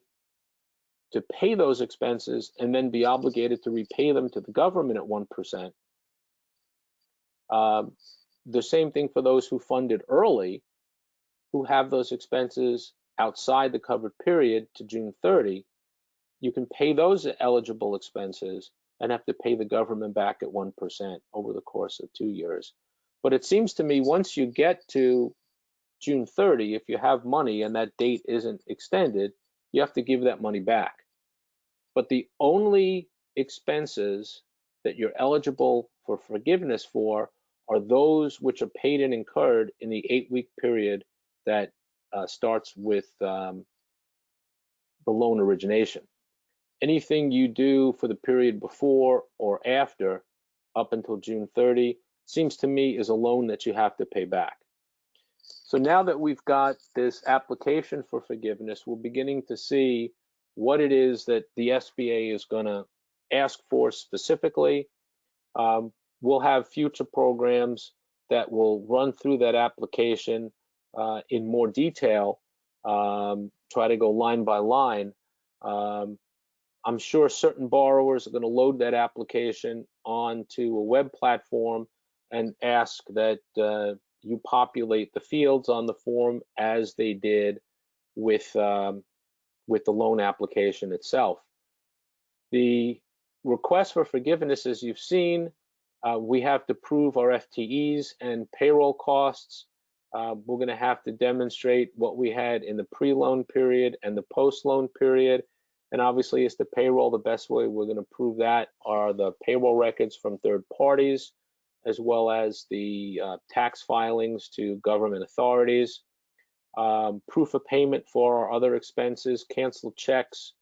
to pay those expenses and then be obligated to repay them to the government at 1%. The same thing for those who funded early, who have those expenses outside the covered period to June 30. You can pay those eligible expenses and have to pay the government back at 1% over the course of 2 years. But it seems to me once you get to June 30, if you have money and that date isn't extended, you have to give that money back. But the only expenses that you're eligible for forgiveness for are those which are paid and incurred in the 8-week period that starts with the loan origination. Anything you do for the period before or after up until June 30 seems to me is a loan that you have to pay back. So now that we've got this application for forgiveness, we're beginning to see what it is that the SBA is going to ask for specifically. We'll have future programs that will run through that application in more detail, try to go line by line. I'm sure certain borrowers are going to load that application onto a web platform and ask that you populate the fields on the form as they did with the loan application itself. The request for forgiveness, as you've seen, we have to prove our FTEs and payroll costs. We're going to have to demonstrate what we had in the pre-loan period and the post-loan period. And obviously, as to payroll, the best way we're going to prove that are the payroll records from third parties, as well as the tax filings to government authorities. Proof of payment for our other expenses, canceled checks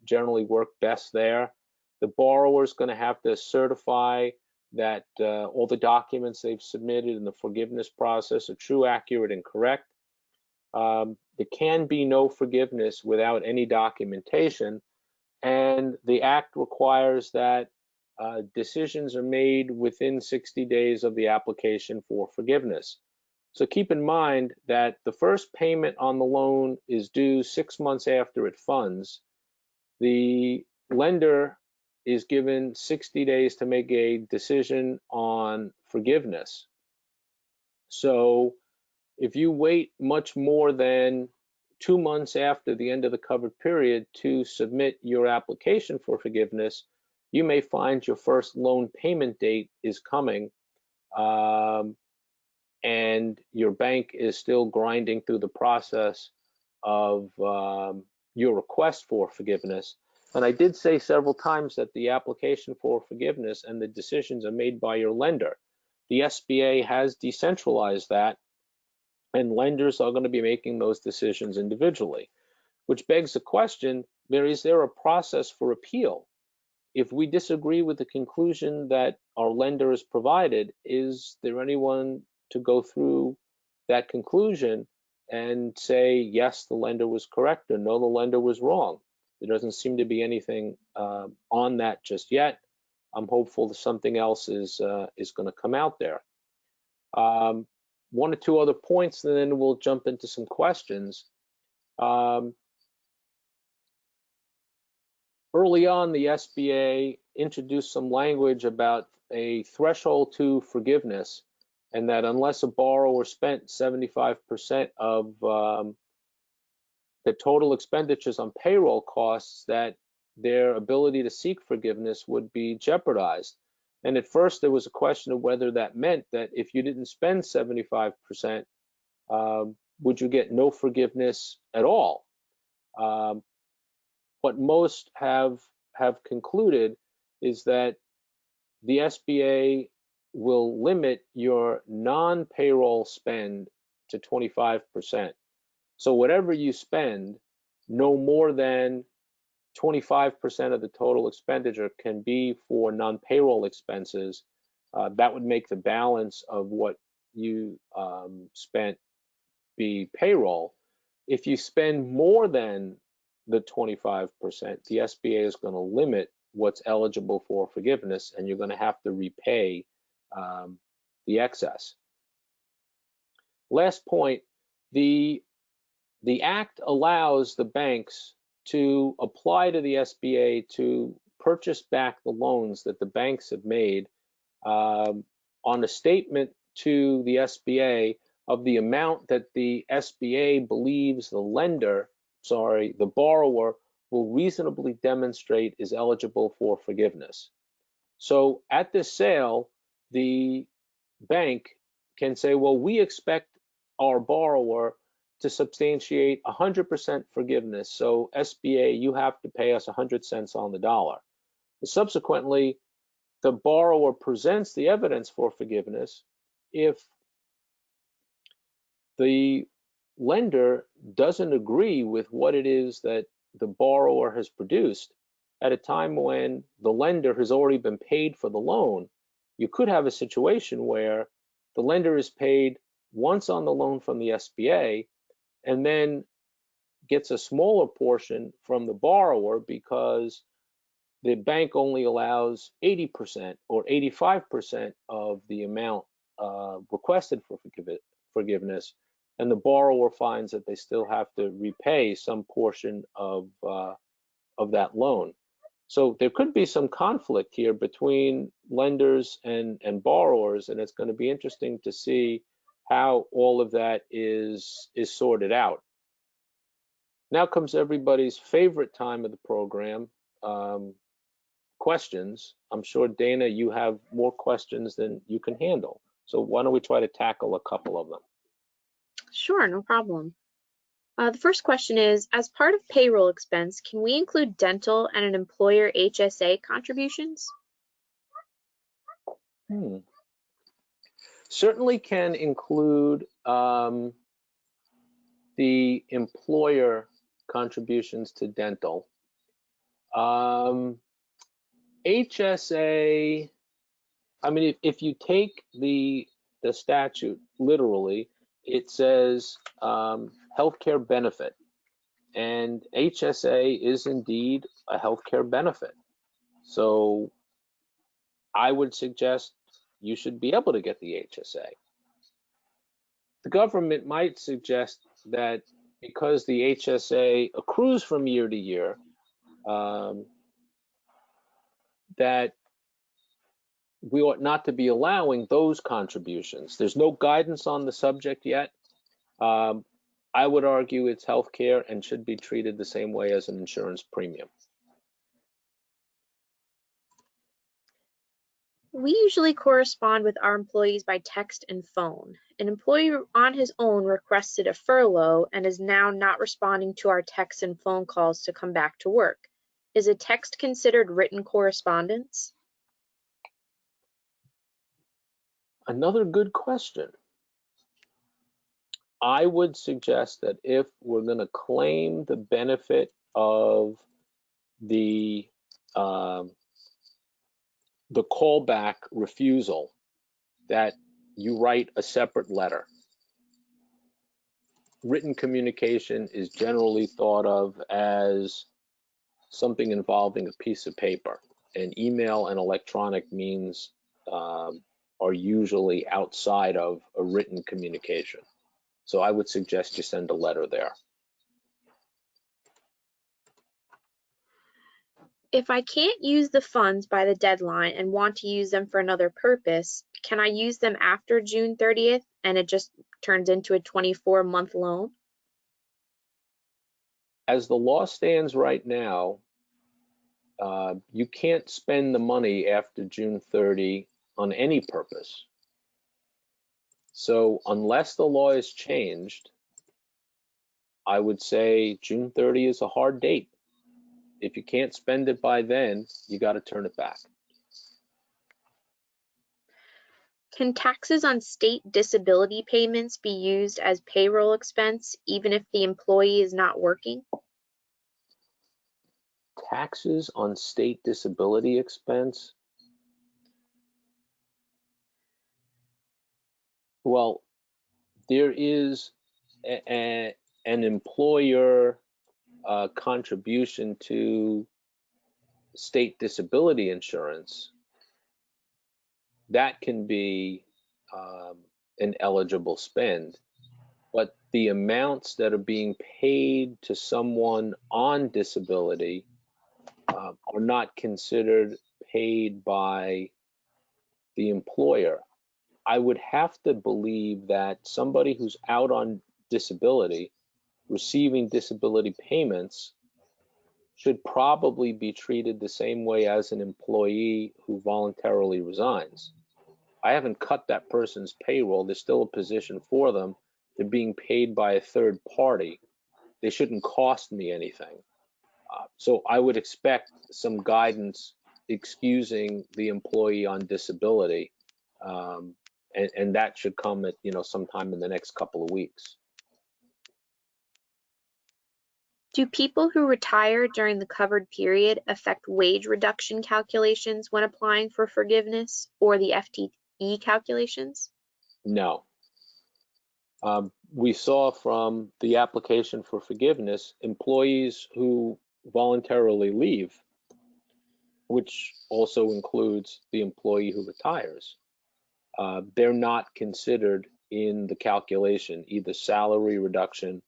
generally work best there. The borrower is going to have to certify that all the documents they've submitted in the forgiveness process are true, accurate, and correct. There can be no forgiveness without any documentation, and the Act requires that decisions are made within 60 days of the application for forgiveness. So keep in mind that the first payment on the loan is due 6 months after it funds. The lender is given 60 days to make a decision on forgiveness. So if you wait much more than 2 months after the end of the covered period to submit your application for forgiveness, you may find your first loan payment date is coming, and your bank is still grinding through the process of your request for forgiveness. And I did say several times that the application for forgiveness and the decisions are made by your lender. The SBA has decentralized that, and lenders are going to be making those decisions individually, which begs the question, is there a process for appeal? If we disagree with the conclusion that our lender has provided, is there anyone to go through that conclusion and say, yes, the lender was correct, or no, the lender was wrong? There doesn't seem to be anything on that just yet. I'm hopeful that something else is going to come out there. One or two other points, and then we'll jump into some questions. Early on, the SBA introduced some language about a threshold to forgiveness, and that unless a borrower spent 75% of the total expenditures on payroll costs, that their ability to seek forgiveness would be jeopardized. And at first, there was a question of whether that meant that if you didn't spend 75%, would you get no forgiveness at all? What most have concluded is that the SBA will limit your non-payroll spend to 25%. So whatever you spend, no more than 25% of the total expenditure can be for non-payroll expenses. That would make the balance of what you spent be payroll. If you spend more than the 25%, the SBA is going to limit what's eligible for forgiveness, and you're going to have to repay the excess. Last point, the Act allows the banks to apply to the SBA to purchase back the loans that the banks have made on a statement to the SBA of the amount that the SBA believes the borrower will reasonably demonstrate is eligible for forgiveness. So at this sale, the bank can say, well, we expect our borrower to substantiate 100% forgiveness. So SBA, you have to pay us 100 cents on the dollar. Subsequently, the borrower presents the evidence for forgiveness. If the lender doesn't agree with what it is that the borrower has produced at a time when the lender has already been paid for the loan, you could have a situation where the lender is paid once on the loan from the SBA and then gets a smaller portion from the borrower because the bank only allows 80% or 85% of the amount requested for forgiveness, and the borrower finds that they still have to repay some portion of that loan. So there could be some conflict here between lenders and borrowers, and it's going to be interesting to see how all of that is sorted out. Now comes everybody's favorite time of the program, questions. I'm sure, Dana, you have more questions than you can handle. So why don't we try to tackle a couple of them? Sure, no problem. The first question is, as part of payroll expense, can we include dental and an employer HSA contributions? Certainly can include the employer contributions to dental. HSA, I mean, if you take the statute literally, it says healthcare benefit, and HSA is indeed a healthcare benefit. So I would suggest you should be able to get the HSA. The government might suggest that because the HSA accrues from year to year, that we ought not to be allowing those contributions. There's no guidance on the subject yet. I would argue it's healthcare and should be treated the same way as an insurance premium. We usually correspond with our employees by text and phone. An employee on his own requested a furlough and is now not responding to our texts and phone calls to come back to work. Is a text considered written correspondence? Another good question. I would suggest that if we're going to claim the benefit of the callback refusal, that you write a separate letter. Written communication is generally thought of as something involving a piece of paper, and email and electronic means are usually outside of a written communication. So I would suggest you send a letter there. If I can't use the funds by the deadline and want to use them for another purpose, can I use them after June 30th and it just turns into a 24-month loan? As the law stands right now, you can't spend the money after June 30 on any purpose. So unless the law is changed, I would say June 30 is a hard date. If you can't spend it by then, you got to turn it back. Can taxes on state disability payments be used as payroll expense even if the employee is not working? Taxes on state disability expense? Well, there is an employer contribution to state disability insurance. That can be an eligible spend, but the amounts that are being paid to someone on disability are not considered paid by the employer. I would have to believe that somebody who's out on disability receiving disability payments should probably be treated the same way as an employee who voluntarily resigns. I haven't cut that person's payroll. There's still a position for them. They're being paid by a third party. They shouldn't cost me anything. So I would expect some guidance excusing the employee on disability, and that should come at sometime in the next couple of weeks. Do people who retire during the covered period affect wage reduction calculations when applying for forgiveness or the FTE calculations? No. We saw from the application for forgiveness, employees who voluntarily leave, which also includes the employee who retires, they're not considered in the calculation, either salary reduction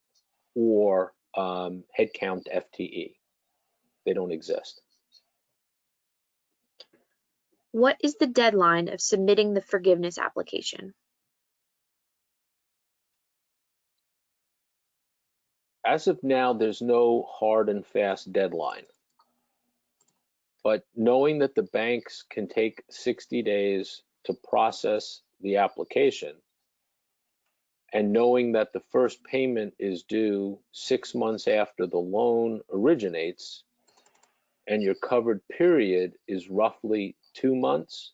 or headcount FTE. They don't exist. What is the deadline of submitting the forgiveness application? As of now, there's no hard and fast deadline. But knowing that the banks can take 60 days to process the application, and knowing that the first payment is due 6 months after the loan originates, and your covered period is roughly 2 months,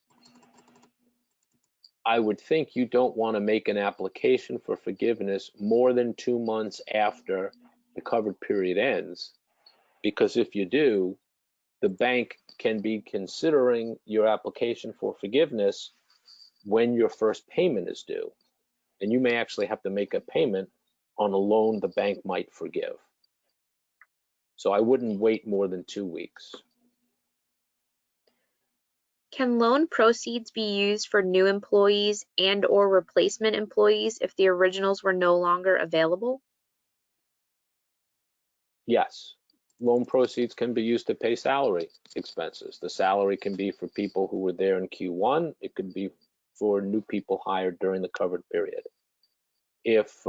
I would think you don't want to make an application for forgiveness more than 2 months after the covered period ends, because if you do, the bank can be considering your application for forgiveness when your first payment is due. And you may actually have to make a payment on a loan the bank might forgive. So I wouldn't wait more than 2 weeks. Can loan proceeds be used for new employees and/or replacement employees if the originals were no longer available? Yes. Loan proceeds can be used to pay salary expenses. The salary can be for people who were there in Q1. It could be for new people hired during the covered period. If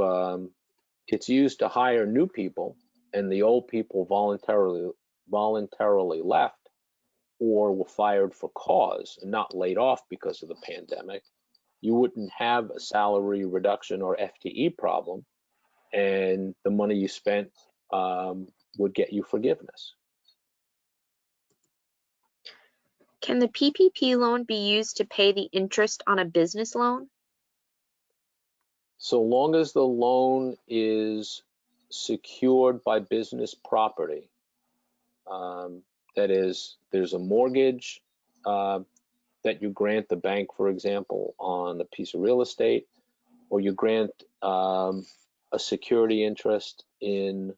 it's used to hire new people and the old people voluntarily left or were fired for cause and not laid off because of the pandemic, you wouldn't have a salary reduction or FTE problem, and the money you spent would get you forgiveness. Can the PPP loan be used to pay the interest on a business loan? So long as the loan is secured by business property, that is, there's a mortgage that you grant the bank, for example, on a piece of real estate, or you grant a security interest in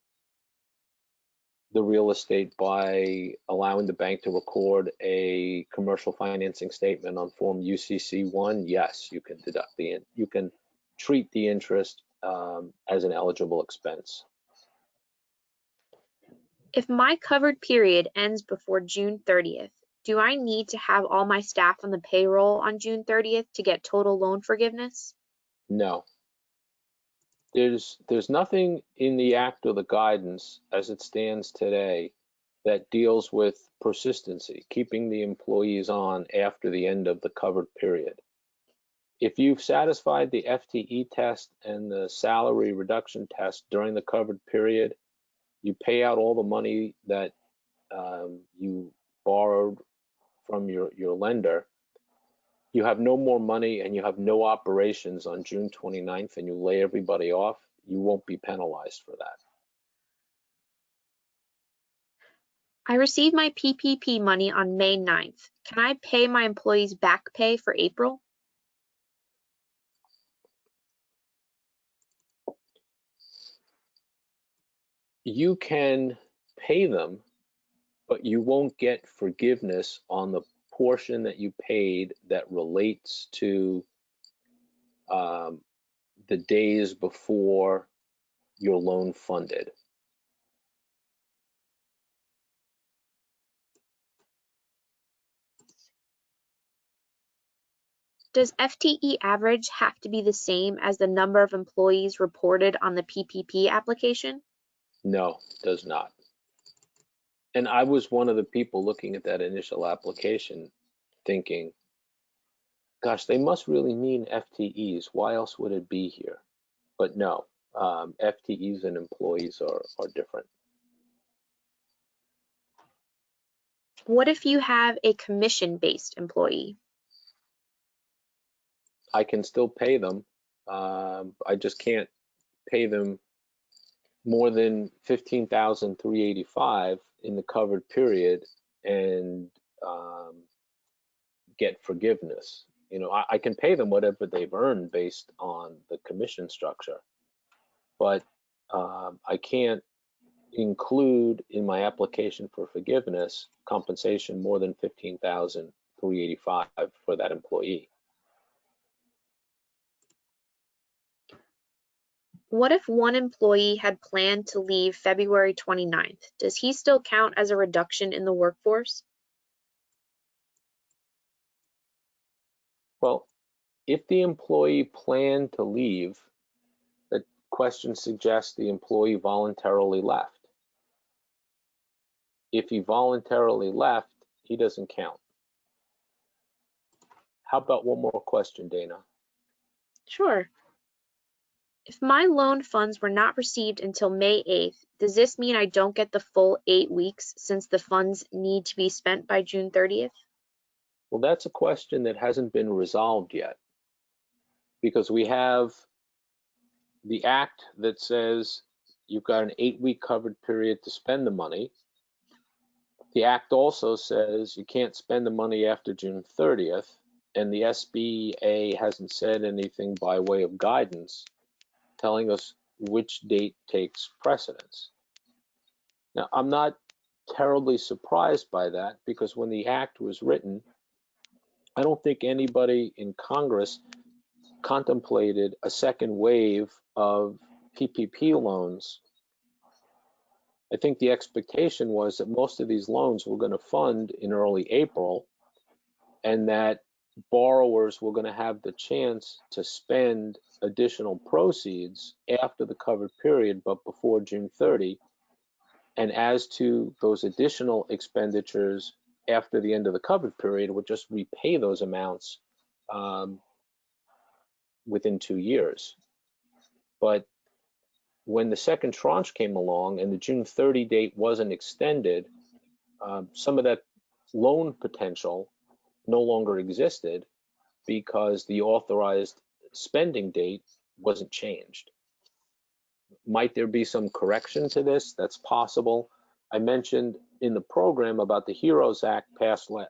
the real estate by allowing the bank to record a commercial financing statement on form UCC1, yes, you can deduct you can treat the interest as an eligible expense. If my covered period ends before June 30th, do I need to have all my staff on the payroll on June 30th to get total loan forgiveness? No. There's nothing in the act or the guidance as it stands today that deals with persistency, keeping the employees on after the end of the covered period. If you've satisfied the FTE test and the salary reduction test during the covered period, you pay out all the money that you borrowed from your lender. You have no more money and you have no operations on June 29th and you lay everybody off, you won't be penalized for that. I received my PPP money on May 9th. Can I pay my employees back pay for April? You can pay them, but you won't get forgiveness on the portion that you paid that relates to the days before your loan funded. Does FTE average have to be the same as the number of employees reported on the PPP application? No, it does not. And I was one of the people looking at that initial application thinking, gosh, they must really mean FTEs. Why else would it be here? But no, FTEs and employees are different. What if you have a commission-based employee? I can still pay them. I just can't pay them more than $15,385 in the covered period and get forgiveness. You know, I can pay them whatever they've earned based on the commission structure, but I can't include in my application for forgiveness compensation more than $15,385 for that employee. What if one employee had planned to leave February 29th? Does he still count as a reduction in the workforce? Well, if the employee planned to leave, the question suggests the employee voluntarily left. If he voluntarily left, he doesn't count. How about one more question, Dana? Sure. If my loan funds were not received until May 8th, does this mean I don't get the full 8 weeks since the funds need to be spent by June 30th? Well, that's a question that hasn't been resolved yet, because we have the act that says you've got an 8-week covered period to spend the money. The act also says you can't spend the money after June 30th, and the SBA hasn't said anything by way of guidance telling us which date takes precedence. Now, I'm not terribly surprised by that, because when the act was written, I don't think anybody in Congress contemplated a second wave of PPP loans. I think the expectation was that most of these loans were going to fund in early April, and that borrowers were going to have the chance to spend additional proceeds after the covered period, but before June 30. And as to those additional expenditures after the end of the covered period, would just repay those amounts within 2 years. But when the second tranche came along and the June 30 date wasn't extended, some of that loan potential no longer existed because the authorized spending date wasn't changed. Might there be some correction to this? That's possible. I mentioned in the program about the HEROES Act passed by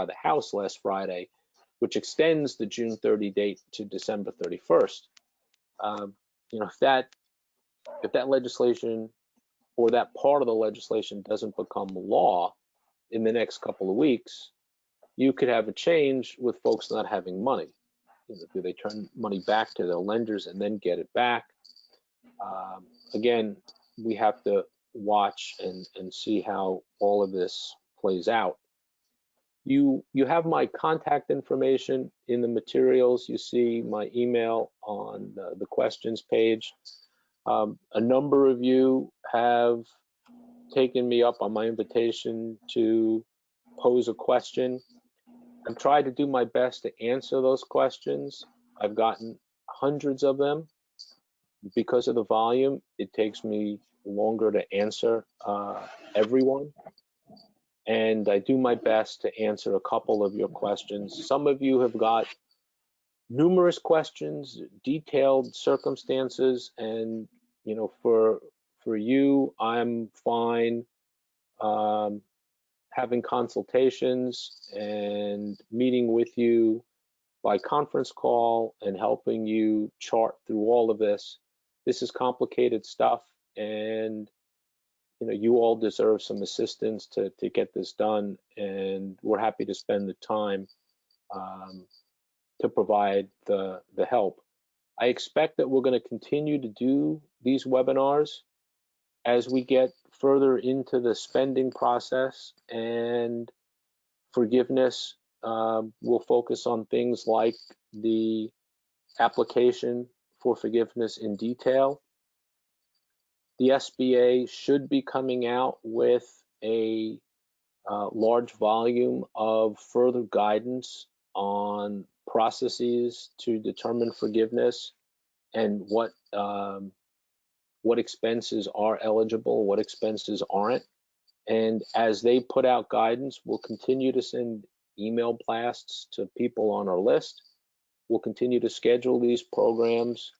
the House last Friday, which extends the June 30 date to December 31st. If that legislation or that part of the legislation doesn't become law in the next couple of weeks, you could have a change with folks not having money. Do they turn money back to their lenders and then get it back? Again, we have to watch and see how all of this plays out. You have my contact information in the materials. You see my email on the questions page. A number of you have taken me up on my invitation to pose a question. I've tried to do my best to answer those questions. I've gotten hundreds of them. Because of the volume, it takes me longer to answer everyone. And I do my best to answer a couple of your questions. Some of you have got numerous questions, detailed circumstances, and for you, I'm fine having consultations and meeting with you by conference call and helping you chart through all of this. This is complicated stuff, and you all deserve some assistance to get this done, and we're happy to spend the time to provide the help. I expect that we're going to continue to do these webinars as we get further into the spending process, and forgiveness will focus on things like the application for forgiveness in detail. The SBA should be coming out with a large volume of further guidance on processes to determine forgiveness and what expenses are eligible, what expenses aren't. And as they put out guidance, we'll continue to send email blasts to people on our list. We'll continue to schedule these programs,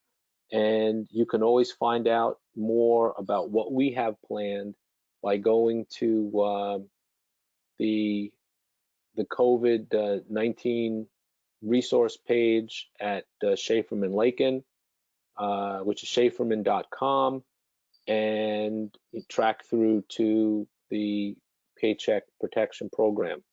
and you can always find out more about what we have planned by going to the COVID-19 resource page at Schaeferman and Lakin, which is schaeferman.com, and track through to the Paycheck Protection Program.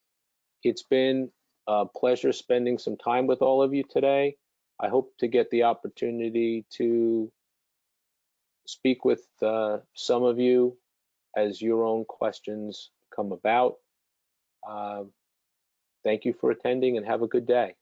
It's been a pleasure spending some time with all of you today. I hope to get the opportunity to speak with some of you as your own questions come about. Thank you for attending, and have a good day.